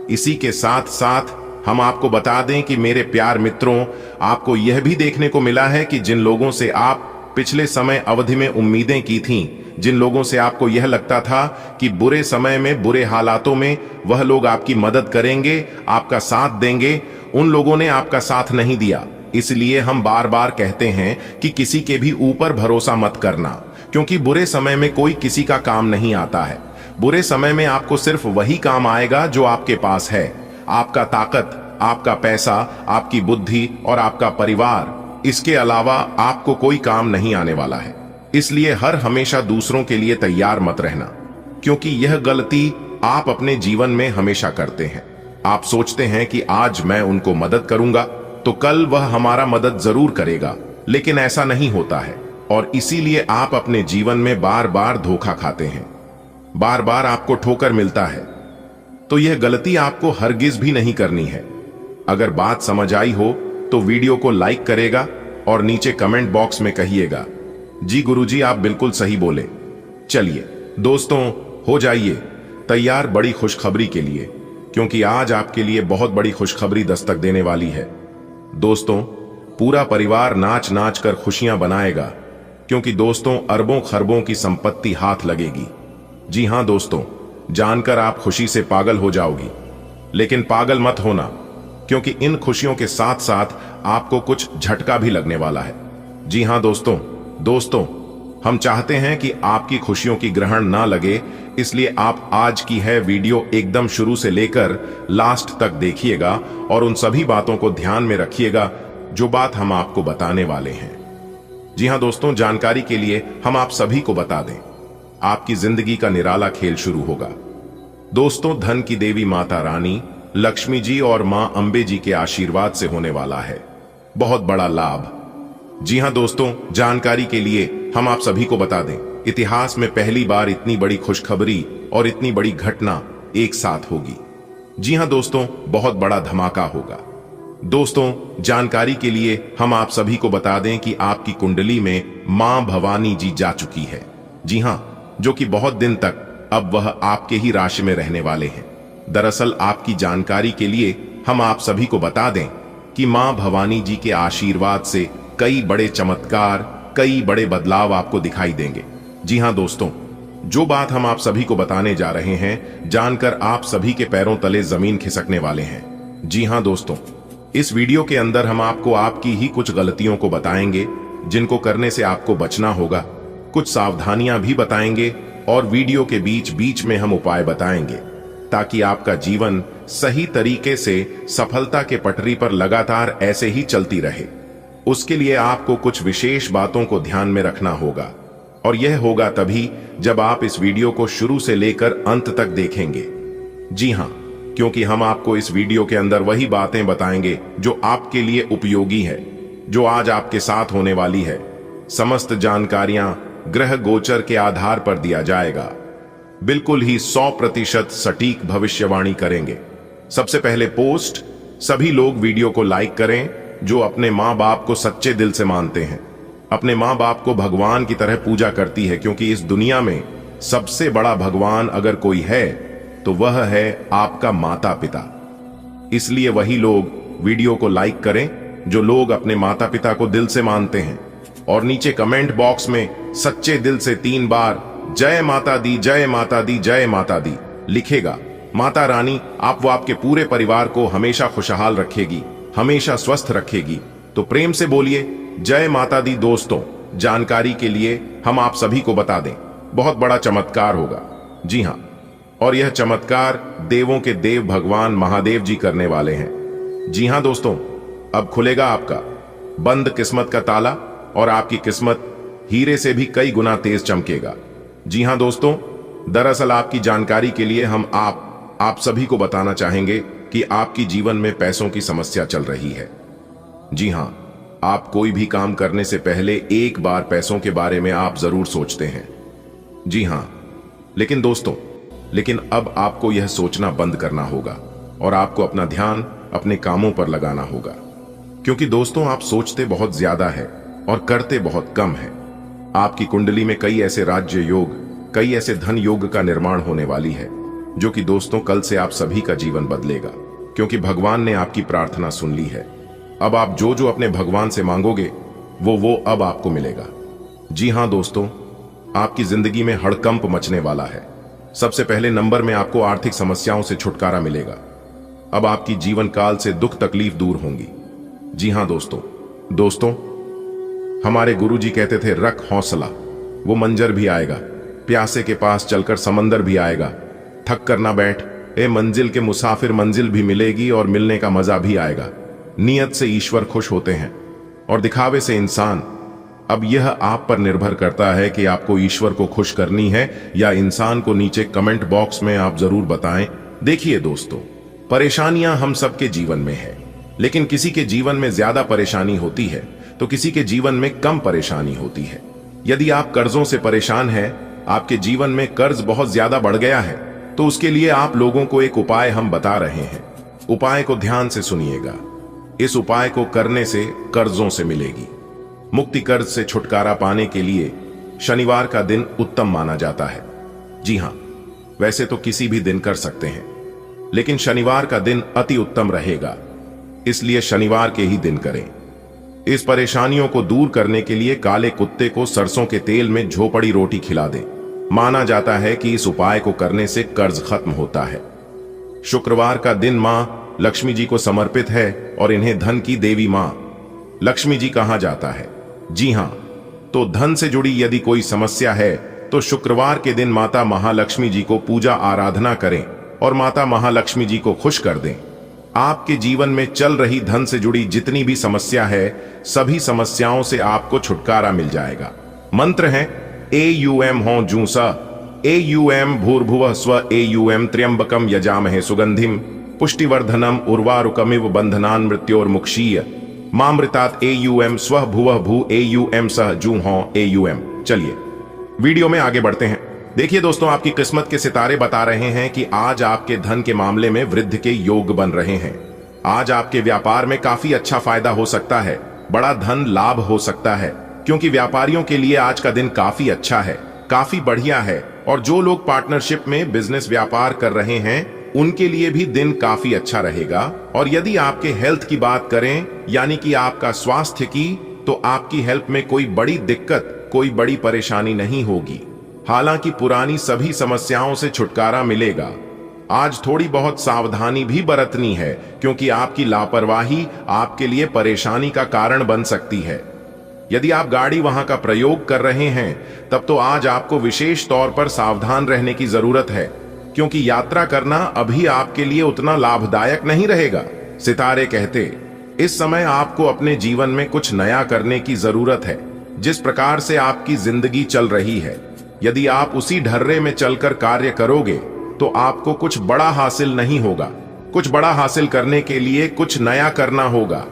इसी के साथ साथ हम आपको बता दें कि मेरे प्यार मित्रों, आपको यह भी देखने को मिला है कि जिन लोगों से आप पिछले समय अवधि में उम्मीदें की थीं, जिन लोगों से आपको यह लगता था कि बुरे समय में, बुरे हालातों में वह लोग आपकी मदद करेंगे, आपका साथ देंगे, उन लोगों ने आपका साथ नहीं दिया। इसलिए हम बार बार कहते हैं कि किसी के भी ऊपर भरोसा मत करना, क्योंकि बुरे समय में कोई किसी का काम नहीं आता है। बुरे समय में आपको सिर्फ वही काम आएगा जो आपके पास है। आपका ताकत, आपका पैसा, आपकी बुद्धि और आपका परिवार, इसके अलावा आपको कोई काम नहीं आने वाला है। इसलिए हर हमेशा दूसरों के लिए तैयार मत रहना, क्योंकि यह गलती आप अपने जीवन में हमेशा करते हैं। आप सोचते हैं कि आज मैं उनको मदद करूंगा तो कल वह हमारा मदद जरूर करेगा, लेकिन ऐसा नहीं होता है, और इसीलिए आप अपने जीवन में बार बार धोखा खाते हैं, बार बार आपको ठोकर मिलता है। तो यह गलती आपको हरगिज भी नहीं करनी है। अगर बात समझ आई हो तो वीडियो को लाइक करेगा और नीचे कमेंट बॉक्स में कहिएगा, जी गुरुजी आप बिल्कुल सही बोले। चलिए दोस्तों, हो जाइए तैयार बड़ी खुशखबरी के लिए, क्योंकि आज आपके लिए बहुत बड़ी खुशखबरी दस्तक देने वाली है। दोस्तों, पूरा परिवार नाच नाच कर खुशियां बनाएगा, क्योंकि दोस्तों अरबों खरबों की संपत्ति हाथ लगेगी। जी हां दोस्तों, जानकर आप खुशी से पागल हो जाओगी, लेकिन पागल मत होना, क्योंकि इन खुशियों के साथ साथ आपको कुछ झटका भी लगने वाला है। जी हां दोस्तों, हम चाहते हैं कि आपकी खुशियों की ग्रहण ना लगे, इसलिए आप आज की है वीडियो एकदम शुरू से लेकर लास्ट तक देखिएगा और उन सभी बातों को ध्यान में रखिएगा जो बात हम आपको बताने वाले हैं। जी हां दोस्तों, जानकारी के लिए हम आप सभी को बता दें, आपकी जिंदगी का निराला खेल शुरू होगा। दोस्तों, धन की देवी माता रानी लक्ष्मी जी और मां अंबे जी के आशीर्वाद से होने वाला है बहुत बड़ा लाभ। जी हां दोस्तों, जानकारी के लिए हम आप सभी को बता दें, इतिहास में पहली बार इतनी बड़ी खुशखबरी और इतनी बड़ी घटना एक साथ होगी। जी हां दोस्तों, बहुत बड़ा धमाका होगा। दोस्तों, जानकारी के लिए हम आप सभी को बता दें कि आपकी कुंडली में मां भवानी जी जा चुकी है। जी हां, जो कि बहुत दिन तक अब वह आपके ही राशि में रहने वाले हैं। दरअसल आपकी जानकारी के लिए हम आप सभी को बता दें कि मां भवानी जी के आशीर्वाद से कई बड़े चमत्कार, कई बड़े बदलाव आपको दिखाई देंगे। जी हां दोस्तों, जो बात हम आप सभी को बताने जा रहे हैं, जानकर आप सभी के पैरों तले जमीन खिसकने वाले हैं। जी हां दोस्तों, इस वीडियो के अंदर हम आपको आपकी ही कुछ गलतियों को बताएंगे, जिनको करने से आपको बचना होगा, कुछ सावधानियां भी बताएंगे और वीडियो के बीच बीच में हम उपाय बताएंगे ताकि आपका जीवन सही तरीके से सफलता के पटरी पर लगातार ऐसे ही चलती रहे। उसके लिए आपको कुछ विशेष बातों को ध्यान में रखना होगा और यह होगा तभी जब आप इस वीडियो को शुरू से लेकर अंत तक देखेंगे। जी हां, क्योंकि हम आपको इस वीडियो के अंदर वही बातें बताएंगे जो आपके लिए उपयोगी है, जो आज आपके साथ होने वाली है। समस्त जानकारियां ग्रह गोचर के आधार पर दिया जाएगा। बिल्कुल ही 100% सटीक भविष्यवाणी करेंगे। सबसे पहले पोस्ट, सभी लोग वीडियो को लाइक करें जो अपने माँ बाप को सच्चे दिल से मानते हैं, अपने माँ बाप को भगवान की तरह पूजा करती है, क्योंकि इस दुनिया में सबसे बड़ा भगवान अगर कोई है तो वह है आपका माता पिता। इसलिए वही लोग वीडियो को लाइक करें जो लोग अपने माता पिता को दिल से मानते हैं, और नीचे कमेंट बॉक्स में सच्चे दिल से 3 बार जय माता दी, जय माता दी, जय माता दी लिखेगा। माता रानी आप व आपके पूरे परिवार को हमेशा खुशहाल रखेगी, हमेशा स्वस्थ रखेगी। तो प्रेम से बोलिए जय माता दी। दोस्तों, जानकारी के लिए हम आप सभी को बता दें, बहुत बड़ा चमत्कार होगा। जी हां, और यह चमत्कार देवों के देव भगवान महादेव जी करने वाले हैं। जी हां दोस्तों, अब खुलेगा आपका बंद किस्मत का ताला और आपकी किस्मत हीरे से भी कई गुना तेज चमकेगा। जी हां दोस्तों, दरअसल आपकी जानकारी के लिए हम आप सभी को बताना चाहेंगे कि आपकी जीवन में पैसों की समस्या चल रही है। जी हां, आप कोई भी काम करने से पहले एक बार पैसों के बारे में आप जरूर सोचते हैं। जी हां, लेकिन दोस्तों, अब आपको यह सोचना बंद करना होगा और आपको अपना ध्यान अपने कामों पर लगाना होगा, क्योंकि दोस्तों आप सोचते बहुत ज्यादा है और करते बहुत कम है। आपकी कुंडली में कई ऐसे राज्य योग, कई ऐसे धन योग का निर्माण होने वाली है, जो कि दोस्तों कल से आप सभी का जीवन बदलेगा, क्योंकि भगवान ने आपकी प्रार्थना सुन ली है। अब आप जो जो अपने भगवान से मांगोगे वो अब आपको मिलेगा। जी हां दोस्तों, आपकी जिंदगी में हड़कंप मचने वाला है। सबसे पहले नंबर में आपको आर्थिक समस्याओं से छुटकारा मिलेगा। अब आपकी जीवन काल से दुख तकलीफ दूर होंगी। जी हां दोस्तों, हमारे गुरुजी कहते थे रख हौसला, वो मंजर भी आएगा, प्यासे के पास चलकर समंदर भी आएगा। थक कर ना बैठ, ए मंजिल के मुसाफिर, मंजिल भी मिलेगी और मिलने का मजा भी आएगा। नियत से ईश्वर खुश होते हैं और दिखावे से इंसान। अब यह आप पर निर्भर करता है कि आपको ईश्वर को खुश करनी है या इंसान को। नीचे कमेंट बॉक्स में आप जरूर बताएं। देखिए दोस्तों, परेशानियां हम सबके जीवन में है, लेकिन किसी के जीवन में ज्यादा परेशानी होती है तो किसी के जीवन में कम परेशानी होती है। यदि आप कर्जों से परेशान हैं, आपके जीवन में कर्ज बहुत ज्यादा बढ़ गया है, तो उसके लिए आप लोगों को एक उपाय हम बता रहे हैं। उपाय को ध्यान से सुनिएगा। इस उपाय को करने से कर्जों से मिलेगी मुक्ति। कर्ज से छुटकारा पाने के लिए शनिवार का दिन उत्तम माना जाता है। जी हां, वैसे तो किसी भी दिन कर सकते हैं, लेकिन शनिवार का दिन अति उत्तम रहेगा, इसलिए शनिवार के ही दिन करें। इस परेशानियों को दूर करने के लिए काले कुत्ते को सरसों के तेल में झोपड़ी रोटी खिला दें। माना जाता है कि इस उपाय को करने से कर्ज खत्म होता है। शुक्रवार का दिन मां लक्ष्मी जी को समर्पित है और इन्हें धन की देवी मां लक्ष्मी जी कहा जाता है। जी हां, तो धन से जुड़ी यदि कोई समस्या है तो शुक्रवार के दिन माता महालक्ष्मी जी को पूजा आराधना करें और माता महालक्ष्मी जी को खुश कर दें। आपके जीवन में चल रही धन से जुड़ी जितनी भी समस्या है, सभी समस्याओं से आपको छुटकारा मिल जाएगा। मंत्र है AUM हो जूसा, AUM भूर्भुवः स्व, AUM त्र्यंबकम यजामहे सुगंधिम पुष्टिवर्धनम उर्वारुकमिव बंधनान मृत्योर्मुक्षीय मामृतात् AUM स्व भुवः भू AUM सह जू हो AUM। चलिए वीडियो में आगे बढ़ते हैं। देखिए दोस्तों, आपकी किस्मत के सितारे बता रहे हैं कि आज आपके धन के मामले में वृद्धि के योग बन रहे हैं। आज आपके व्यापार में काफी अच्छा फायदा हो सकता है, बड़ा धन लाभ हो सकता है, क्योंकि व्यापारियों के लिए आज का दिन काफी अच्छा है, काफी बढ़िया है। और जो लोग पार्टनरशिप में बिजनेस व्यापार कर रहे हैं, उनके लिए भी दिन काफी अच्छा रहेगा। और यदि आपके हेल्थ की बात करें, यानी कि आपका स्वास्थ्य की, तो आपकी हेल्थ में कोई बड़ी दिक्कत, कोई बड़ी परेशानी नहीं होगी। हालांकि पुरानी सभी समस्याओं से छुटकारा मिलेगा। आज थोड़ी बहुत सावधानी भी बरतनी है, क्योंकि आपकी लापरवाही आपके लिए परेशानी का कारण बन सकती है। यदि आप गाड़ी वहां का प्रयोग कर रहे हैं तब तो आज आपको विशेष तौर पर सावधान रहने की जरूरत है, क्योंकि यात्रा करना अभी आपके लिए उतना लाभदायक नहीं रहेगा। सितारे कहते, इस समय आपको अपने जीवन में कुछ नया करने की जरूरत है। जिस प्रकार से आपकी जिंदगी चल रही है, यदि आप उसी ढर्रे में चलकर कार्य करोगे तो आपको कुछ बड़ा हासिल नहीं होगा। कुछ बड़ा हासिल करने के लिए कुछ नया करना होगा।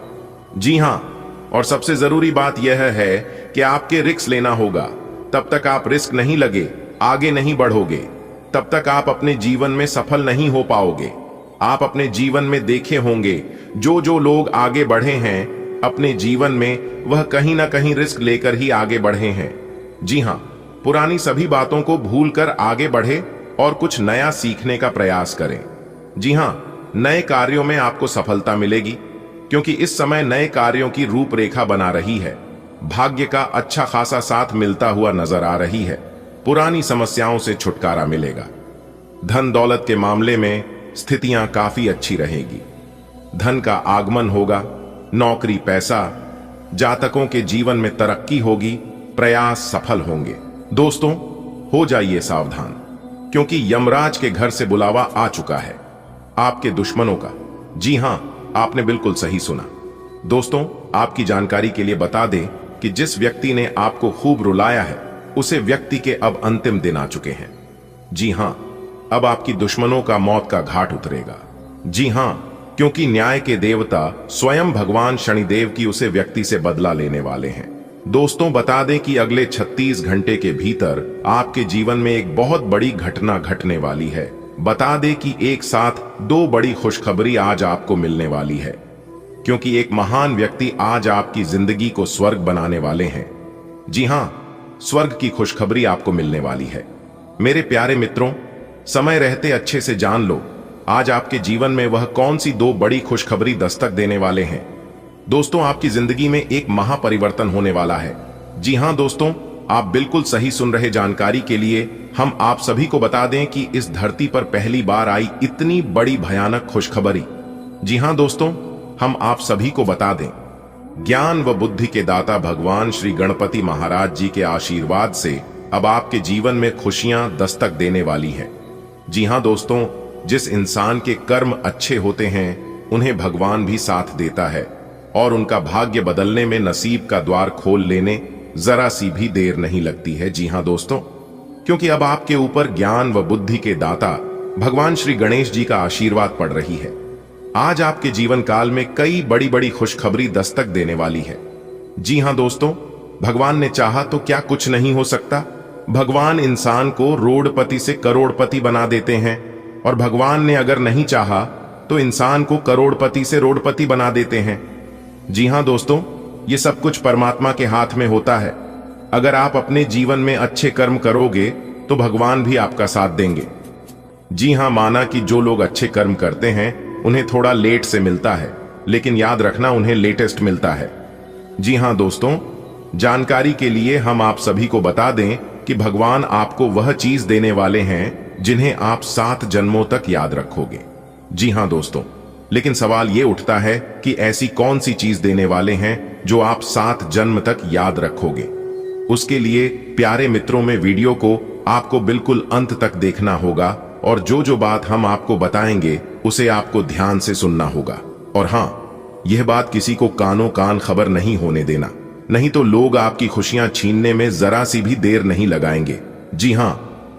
जी हां, और सबसे जरूरी बात यह है कि आपके रिस्क लेना होगा। तब तक आप रिस्क नहीं लगे, आगे नहीं बढ़ोगे। तब तक आप अपने जीवन में सफल नहीं हो पाओगे। आप अपने जीवन में देखे होंगे जो लोग आगे बढ़े हैं अपने जीवन में, वह कहीं ना कहीं रिस्क लेकर ही आगे बढ़े हैं। जी हां, पुरानी सभी बातों को भूलकर आगे बढ़े और कुछ नया सीखने का प्रयास करें। जी हां, नए कार्यों में आपको सफलता मिलेगी, क्योंकि इस समय नए कार्यों की रूपरेखा बना रही है। भाग्य का अच्छा खासा साथ मिलता हुआ नजर आ रही है। पुरानी समस्याओं से छुटकारा मिलेगा। धन दौलत के मामले में स्थितियां काफी अच्छी रहेगी। धन का आगमन होगा, नौकरी पैसा, जातकों के जीवन में तरक्की होगी, प्रयास सफल होंगे। दोस्तों, हो जाइए सावधान, क्योंकि यमराज के घर से बुलावा आ चुका है, आपके दुश्मनों का। जी हां, आपने बिल्कुल सही सुना। दोस्तों, आपकी जानकारी के लिए बता दें कि जिस व्यक्ति ने आपको खूब रुलाया है, उसे व्यक्ति के अब अंतिम दिन आ चुके हैं। जी हां, अब आपकी दुश्मनों का मौत का घाट उतरेगा। जी हां, क्योंकि न्याय के देवता स्वयं भगवान शनिदेव की उसे व्यक्ति से बदला लेने वाले हैं। दोस्तों, बता दें कि अगले 36 घंटे के भीतर आपके जीवन में एक बहुत बड़ी घटना घटने वाली है। बता दें कि एक साथ 2 बड़ी खुशखबरी आज आपको मिलने वाली है, क्योंकि एक महान व्यक्ति आज आपकी जिंदगी को स्वर्ग बनाने वाले हैं। जी हां, स्वर्ग की खुशखबरी आपको मिलने वाली है। मेरे प्यारे मित्रों, समय रहते अच्छे से जान लो आज आपके जीवन में वह कौन सी 2 बड़ी खुशखबरी दस्तक देने वाले हैं। दोस्तों, आपकी जिंदगी में एक महापरिवर्तन होने वाला है। जी हां दोस्तों, आप बिल्कुल सही सुन रहे। जानकारी के लिए हम आप सभी को बता दें कि इस धरती पर पहली बार आई इतनी बड़ी भयानक खुशखबरी। जी हां दोस्तों, हम आप सभी को बता दें, ज्ञान व बुद्धि के दाता भगवान श्री गणपति महाराज जी के आशीर्वाद से अब आपके जीवन में खुशियां दस्तक देने वाली है। जी हां दोस्तों, जिस इंसान के कर्म अच्छे होते हैं उन्हें भगवान भी साथ देता है और उनका भाग्य बदलने में नसीब का द्वार खोल लेने जरा सी भी देर नहीं लगती है। जी हां दोस्तों, क्योंकि अब आपके ऊपर ज्ञान व बुद्धि के दाता भगवान श्री गणेश जी का आशीर्वाद पड़ रही है। आज आपके जीवन काल में कई बड़ी बड़ी खुशखबरी दस्तक देने वाली है। जी हां दोस्तों, भगवान ने चाहा तो क्या कुछ नहीं हो सकता। भगवान इंसान को रोडपति से करोड़पति बना देते हैं, और भगवान ने अगर नहीं चाहा तो इंसान को करोड़पति से रोडपति बना देते हैं। जी हां दोस्तों, ये सब कुछ परमात्मा के हाथ में होता है। अगर आप अपने जीवन में अच्छे कर्म करोगे तो भगवान भी आपका साथ देंगे। जी हां, माना कि जो लोग अच्छे कर्म करते हैं उन्हें थोड़ा लेट से मिलता है, लेकिन याद रखना उन्हें लेटेस्ट मिलता है। जी हां दोस्तों, जानकारी के लिए हम आप सभी को बता दें कि भगवान आपको वह चीज देने वाले हैं जिन्हें आप 7 जन्मों तक याद रखोगे। जी हां दोस्तों, लेकिन सवाल यह उठता है कि ऐसी कौन सी चीज देने वाले हैं जो आप 7 जन्म तक याद रखोगे। उसके लिए प्यारे मित्रों में वीडियो को आपको बिल्कुल अंत तक देखना होगा, और जो बात हम आपको बताएंगे उसे आपको ध्यान से सुनना होगा। और हां, यह बात किसी को कानों कान खबर नहीं होने देना, नहीं तो लोग आपकी खुशियां छीनने में जरा सी भी देर नहीं लगाएंगे। जी हां,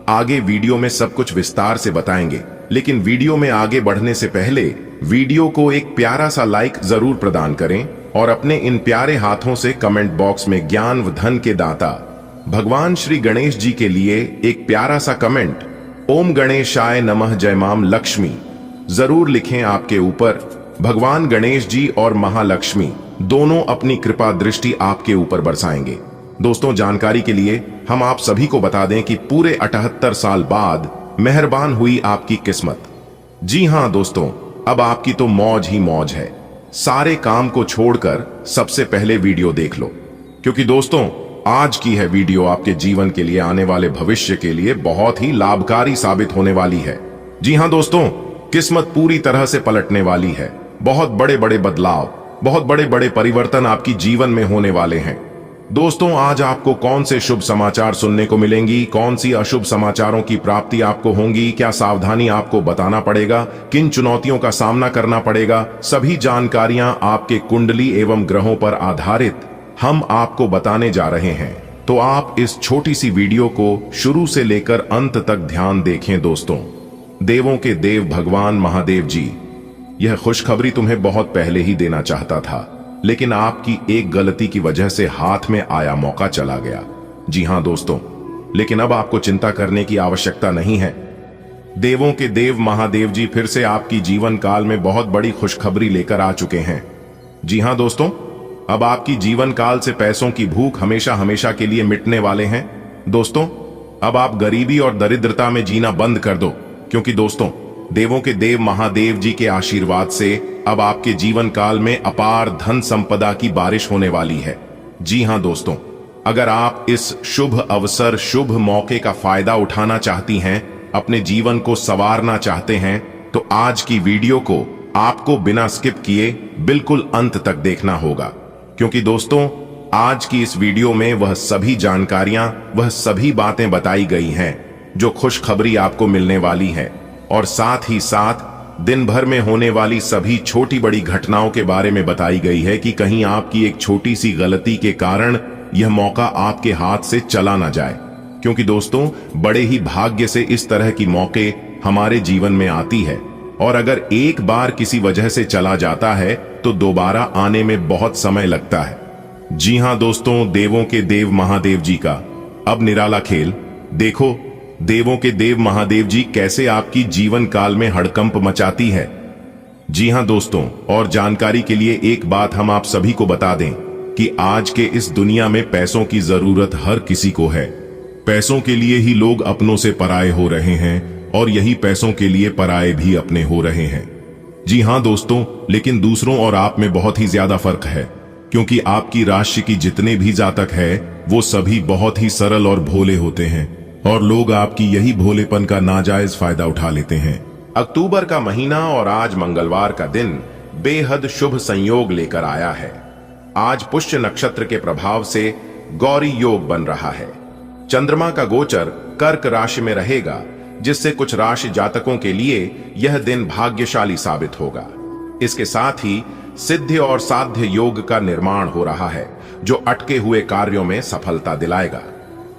आगे वीडियो में सब कुछ विस्तार से बताएंगे, लेकिन वीडियो में आगे बढ़ने से पहले वीडियो को एक प्यारा सा लाइक जरूर प्रदान करें और अपने इन प्यारे हाथों से कमेंट बॉक्स में ज्ञान व धन के दाता भगवान श्री गणेश जी के लिए एक प्यारा सा कमेंट ओम गणेशाय नमः जय माम लक्ष्मी जरूर लिखें। आपके ऊपर भगवान गणेश जी और महालक्ष्मी दोनों अपनी कृपा दृष्टि आपके ऊपर बरसाएंगे। दोस्तों, जानकारी के लिए हम आप सभी को बता दें कि पूरे 78 साल बाद मेहरबान हुई आपकी किस्मत। जी हां दोस्तों, अब आपकी तो मौज ही मौज है। सारे काम को छोड़कर सबसे पहले वीडियो देख लो, क्योंकि दोस्तों आज की है वीडियो आपके जीवन के लिए, आने वाले भविष्य के लिए बहुत ही लाभकारी साबित होने वाली है। जी हां दोस्तों, किस्मत पूरी तरह से पलटने वाली है। बहुत बड़े बड़े बदलाव, बहुत बड़े बड़े परिवर्तन आपकी जीवन में होने वाले हैं। दोस्तों, आज आपको कौन से शुभ समाचार सुनने को मिलेंगी, कौन सी अशुभ समाचारों की प्राप्ति आपको होंगी, क्या सावधानी आपको बताना पड़ेगा, किन चुनौतियों का सामना करना पड़ेगा, सभी जानकारियां आपके कुंडली एवं ग्रहों पर आधारित हम आपको बताने जा रहे हैं। तो आप इस छोटी सी वीडियो को शुरू से लेकर अंत तक ध्यान देखें। दोस्तों, देवों के देव भगवान महादेव जी, यह खुशखबरी तुम्हें बहुत पहले ही देना चाहता था, लेकिन आपकी एक गलती की वजह से हाथ में आया मौका चला गया। जी हां दोस्तों, लेकिन अब आपको चिंता करने की आवश्यकता नहीं है। देवों के देव महादेव जी फिर से आपकी जीवन काल में बहुत बड़ी खुशखबरी लेकर आ चुके हैं। जी हां दोस्तों, अब आपकी जीवन काल से पैसों की भूख हमेशा हमेशा के लिए मिटने वाले हैं। दोस्तों, अब आप गरीबी और दरिद्रता में जीना बंद कर दो, क्योंकि दोस्तों, देवों के देव महादेव जी के आशीर्वाद से अब आपके जीवन काल में अपार धन संपदा की बारिश होने वाली है। जी हां दोस्तों, अगर आप इस शुभ अवसर, शुभ मौके का फायदा उठाना चाहती हैं, अपने जीवन को संवारना चाहते हैं, तो आज की वीडियो को आपको बिना स्किप किए बिल्कुल अंत तक देखना होगा, क्योंकि दोस्तों, आज की इस वीडियो में वह सभी जानकारियां, वह सभी बातें बताई गई हैं जो खुशखबरी आपको मिलने वाली है, और साथ ही साथ दिन भर में होने वाली सभी छोटी बड़ी घटनाओं के बारे में बताई गई है कि कहीं आपकी एक छोटी सी गलती के कारण यह मौका आपके हाथ से चला ना जाए। क्योंकि दोस्तों, बड़े ही भाग्य से इस तरह की मौके हमारे जीवन में आती है, और अगर एक बार किसी वजह से चला जाता है तो दोबारा आने में बहुत समय लगता है। जी हां दोस्तों, देवों के देव महादेव जी का अब निराला खेल देखो। देवों के देव महादेव जी कैसे आपकी जीवन काल में हड़कंप मचाती है। जी हां दोस्तों, और जानकारी के लिए एक बात हम आप सभी को बता दें कि आज के इस दुनिया में पैसों की जरूरत हर किसी को है। पैसों के लिए ही लोग अपनों से पराये हो रहे हैं, और यही पैसों के लिए पराये भी अपने हो रहे हैं। जी हां दोस्तों, लेकिन दूसरों और आप में बहुत ही ज्यादा फर्क है, क्योंकि आपकी राशि की जितने भी जातक है वो सभी बहुत ही सरल और भोले होते हैं, और लोग आपकी यही भोलेपन का नाजायज फायदा उठा लेते हैं। अक्टूबर का महीना और आज मंगलवार का दिन बेहद शुभ संयोग लेकर आया है। आज पुष्य नक्षत्र के प्रभाव से गौरी योग बन रहा है। चंद्रमा का गोचर कर्क राशि में रहेगा, जिससे कुछ राशि जातकों के लिए यह दिन भाग्यशाली साबित होगा। इसके साथ ही सिद्ध और साध्य योग का निर्माण हो रहा है, जो अटके हुए कार्यों में सफलता दिलाएगा।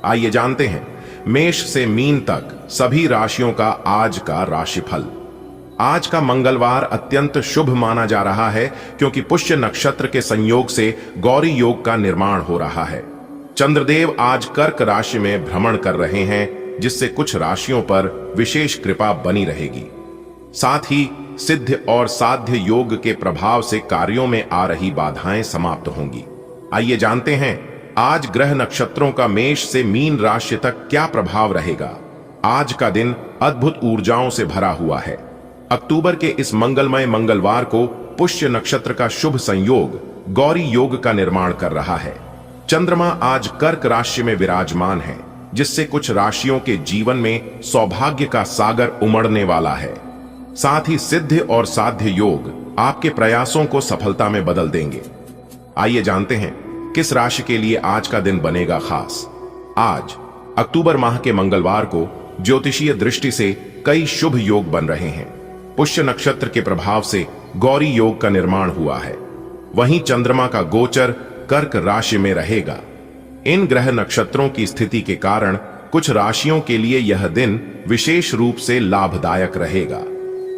आइए जानते हैं मेष से मीन तक सभी राशियों का आज का राशिफल। आज का मंगलवार अत्यंत शुभ माना जा रहा है, क्योंकि पुष्य नक्षत्र के संयोग से गौरी योग का निर्माण हो रहा है। चंद्रदेव आज कर्क राशि में भ्रमण कर रहे हैं, जिससे कुछ राशियों पर विशेष कृपा बनी रहेगी। साथ ही सिद्ध और साध्य योग के प्रभाव से कार्यों में आ रही बाधाएं समाप्त होंगी। आइए जानते हैं आज ग्रह नक्षत्रों का मेष से मीन राशि तक क्या प्रभाव रहेगा। आज का दिन अद्भुत ऊर्जाओं से भरा हुआ है। अक्टूबर के इस मंगलमय मंगलवार को पुष्य नक्षत्र का शुभ संयोग गौरी योग का निर्माण कर रहा है। चंद्रमा आज कर्क राशि में विराजमान है, जिससे कुछ राशियों के जीवन में सौभाग्य का सागर उमड़ने वाला है। साथ ही सिद्ध और साध्य योग आपके प्रयासों को सफलता में बदल देंगे। आइए जानते हैं किस राशि के लिए आज का दिन बनेगा खास। आज अक्टूबर माह के मंगलवार को ज्योतिषीय दृष्टि से कई शुभ योग बन रहे हैं। पुष्य नक्षत्र के प्रभाव से गौरी योग का निर्माण हुआ है। वहीं चंद्रमा का गोचर कर्क राशि में रहेगा। इन ग्रह नक्षत्रों की स्थिति के कारण कुछ राशियों के लिए यह दिन विशेष रूप से लाभदायक रहेगा।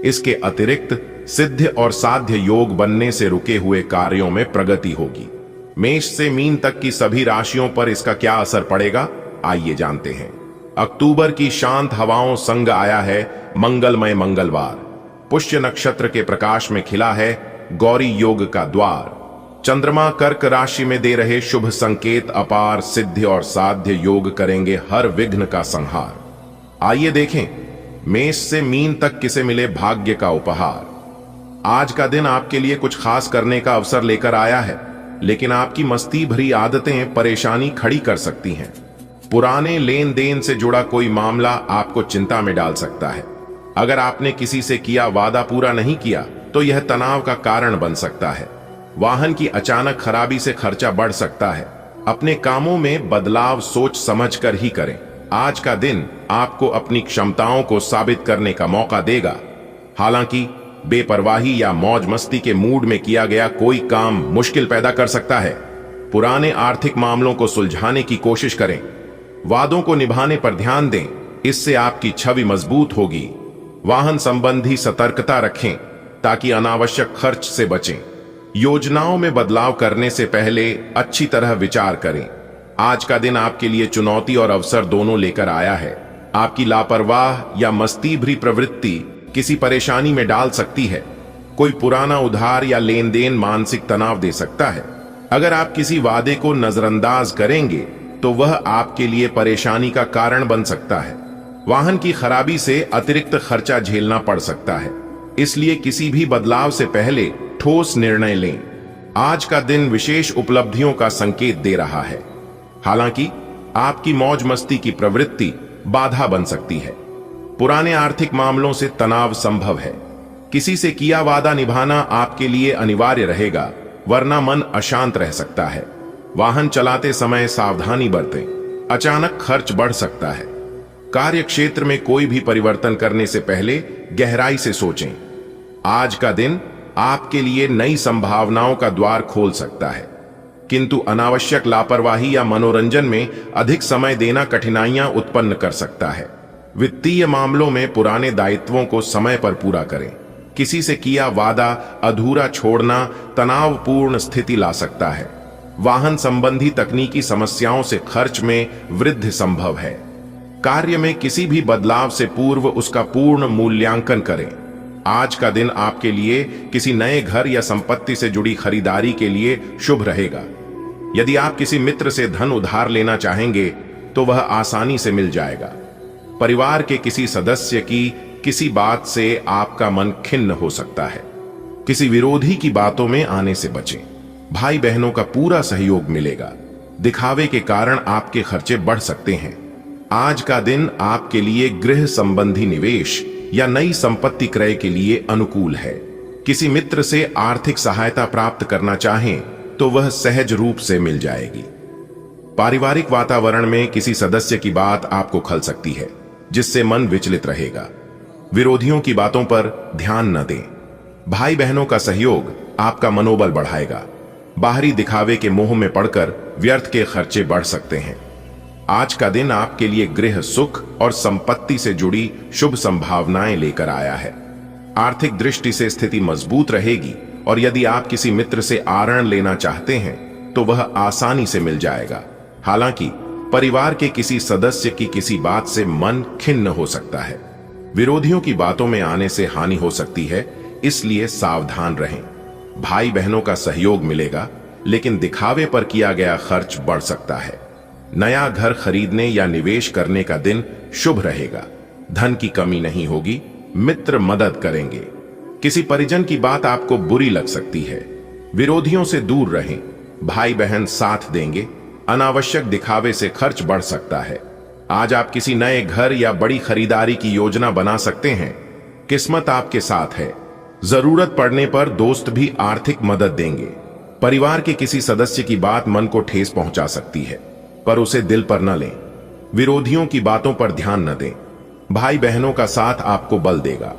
इसके अतिरिक्त सिद्ध और साध्य योग बनने से रुके हुए कार्यों में प्रगति होगी। मेष से मीन तक की सभी राशियों पर इसका क्या असर पड़ेगा, आइए जानते हैं। अक्टूबर की शांत हवाओं संग आया है मंगलमय मंगलवार। पुष्य नक्षत्र के प्रकाश में खिला है गौरी योग का द्वार। चंद्रमा कर्क राशि में दे रहे शुभ संकेत अपार सिद्ध और साध्य योग करेंगे हर विघ्न का संहार। आइए देखें मेष से मीन तक किसे मिले भाग्य का उपहार। आज का दिन आपके लिए कुछ खास करने का अवसर लेकर आया है, लेकिन आपकी मस्ती भरी आदतें परेशानी खड़ी कर सकती हैं। पुराने लेन देन से जुड़ा कोई मामला आपको चिंता में डाल सकता है। अगर आपने किसी से किया वादा पूरा नहीं किया तो यह तनाव का कारण बन सकता है। वाहन की अचानक खराबी से खर्चा बढ़ सकता है। अपने कामों में बदलाव सोच समझकर ही करें। आज का दिन आपको अपनी क्षमताओं को साबित करने का मौका देगा। हालांकि बेपरवाही या मौज मस्ती के मूड में किया गया कोई काम मुश्किल पैदा कर सकता है। पुराने आर्थिक मामलों को सुलझाने की कोशिश करें। वादों को निभाने पर ध्यान दें, इससे आपकी छवि मजबूत होगी। वाहन संबंधी सतर्कता रखें ताकि अनावश्यक खर्च से बचें। योजनाओं में बदलाव करने से पहले अच्छी तरह विचार करें। आज का दिन आपके लिए चुनौती और अवसर दोनों लेकर आया है। आपकी लापरवाह या मस्ती भरी प्रवृत्ति किसी परेशानी में डाल सकती है। कोई पुराना उधार या लेन देन मानसिक तनाव दे सकता है। अगर आप किसी वादे को नजरअंदाज करेंगे तो वह आपके लिए परेशानी का कारण बन सकता है। वाहन की खराबी से अतिरिक्त खर्चा झेलना पड़ सकता है, इसलिए किसी भी बदलाव से पहले ठोस निर्णय लें। आज का दिन विशेष उपलब्धियों का संकेत दे रहा है। हालांकि आपकी मौज मस्ती की प्रवृत्ति बाधा बन सकती है। पुराने आर्थिक मामलों से तनाव संभव है। किसी से किया वादा निभाना आपके लिए अनिवार्य रहेगा, वरना मन अशांत रह सकता है। वाहन चलाते समय सावधानी बरतें, अचानक खर्च बढ़ सकता है। कार्य क्षेत्र में कोई भी परिवर्तन करने से पहले गहराई से सोचें। आज का दिन आपके लिए नई संभावनाओं का द्वार खोल सकता है, किंतु अनावश्यक लापरवाही या मनोरंजन में अधिक समय देना कठिनाइयां उत्पन्न कर सकता है। वित्तीय मामलों में पुराने दायित्वों को समय पर पूरा करें। किसी से किया वादा अधूरा छोड़ना तनावपूर्ण स्थिति ला सकता है। वाहन संबंधी तकनीकी समस्याओं से खर्च में वृद्धि संभव है। कार्य में किसी भी बदलाव से पूर्व उसका पूर्ण मूल्यांकन करें। आज का दिन आपके लिए किसी नए घर या संपत्ति से जुड़ी खरीदारी के लिए शुभ रहेगा। यदि आप किसी मित्र से धन उधार लेना चाहेंगे तो वह आसानी से मिल जाएगा। परिवार के किसी सदस्य की किसी बात से आपका मन खिन्न हो सकता है। किसी विरोधी की बातों में आने से बचें। भाई बहनों का पूरा सहयोग मिलेगा। दिखावे के कारण आपके खर्चे बढ़ सकते हैं। आज का दिन आपके लिए गृह संबंधी निवेश या नई संपत्ति क्रय के लिए अनुकूल है। किसी मित्र से आर्थिक सहायता प्राप्त करना चाहें तो वह सहज रूप से मिल जाएगी। पारिवारिक वातावरण में किसी सदस्य की बात आपको खल सकती है, जिससे मन विचलित रहेगा। विरोधियों की बातों पर ध्यान न दें। भाई बहनों का सहयोग आपका मनोबल बढ़ाएगा। बाहरी दिखावे के मोह में पड़कर व्यर्थ के खर्चे बढ़ सकते हैं। आज का दिन आपके लिए गृह सुख और संपत्ति से जुड़ी शुभ संभावनाएं लेकर आया है। आर्थिक दृष्टि से स्थिति मजबूत रहेगी और यदि आप किसी मित्र से आरण लेना चाहते हैं तो वह आसानी से मिल जाएगा। हालांकि परिवार के किसी सदस्य की किसी बात से मन खिन्न हो सकता है। विरोधियों की बातों में आने से हानि हो सकती है, इसलिए सावधान रहें। भाई बहनों का सहयोग मिलेगा, लेकिन दिखावे पर किया गया खर्च बढ़ सकता है। नया घर खरीदने या निवेश करने का दिन शुभ रहेगा। धन की कमी नहीं होगी, मित्र मदद करेंगे। किसी परिजन की बात आपको बुरी लग सकती है। विरोधियों से दूर रहें। भाई बहन साथ देंगे। अनावश्यक दिखावे से खर्च बढ़ सकता है। आज आप किसी नए घर या बड़ी खरीदारी की योजना बना सकते हैं। किस्मत आपके साथ है। जरूरत पड़ने पर दोस्त भी आर्थिक मदद देंगे। परिवार के किसी सदस्य की बात मन को ठेस पहुंचा सकती है, पर उसे दिल पर न लें। विरोधियों की बातों पर ध्यान न दें। भाई बहनों का साथ आपको बल देगा।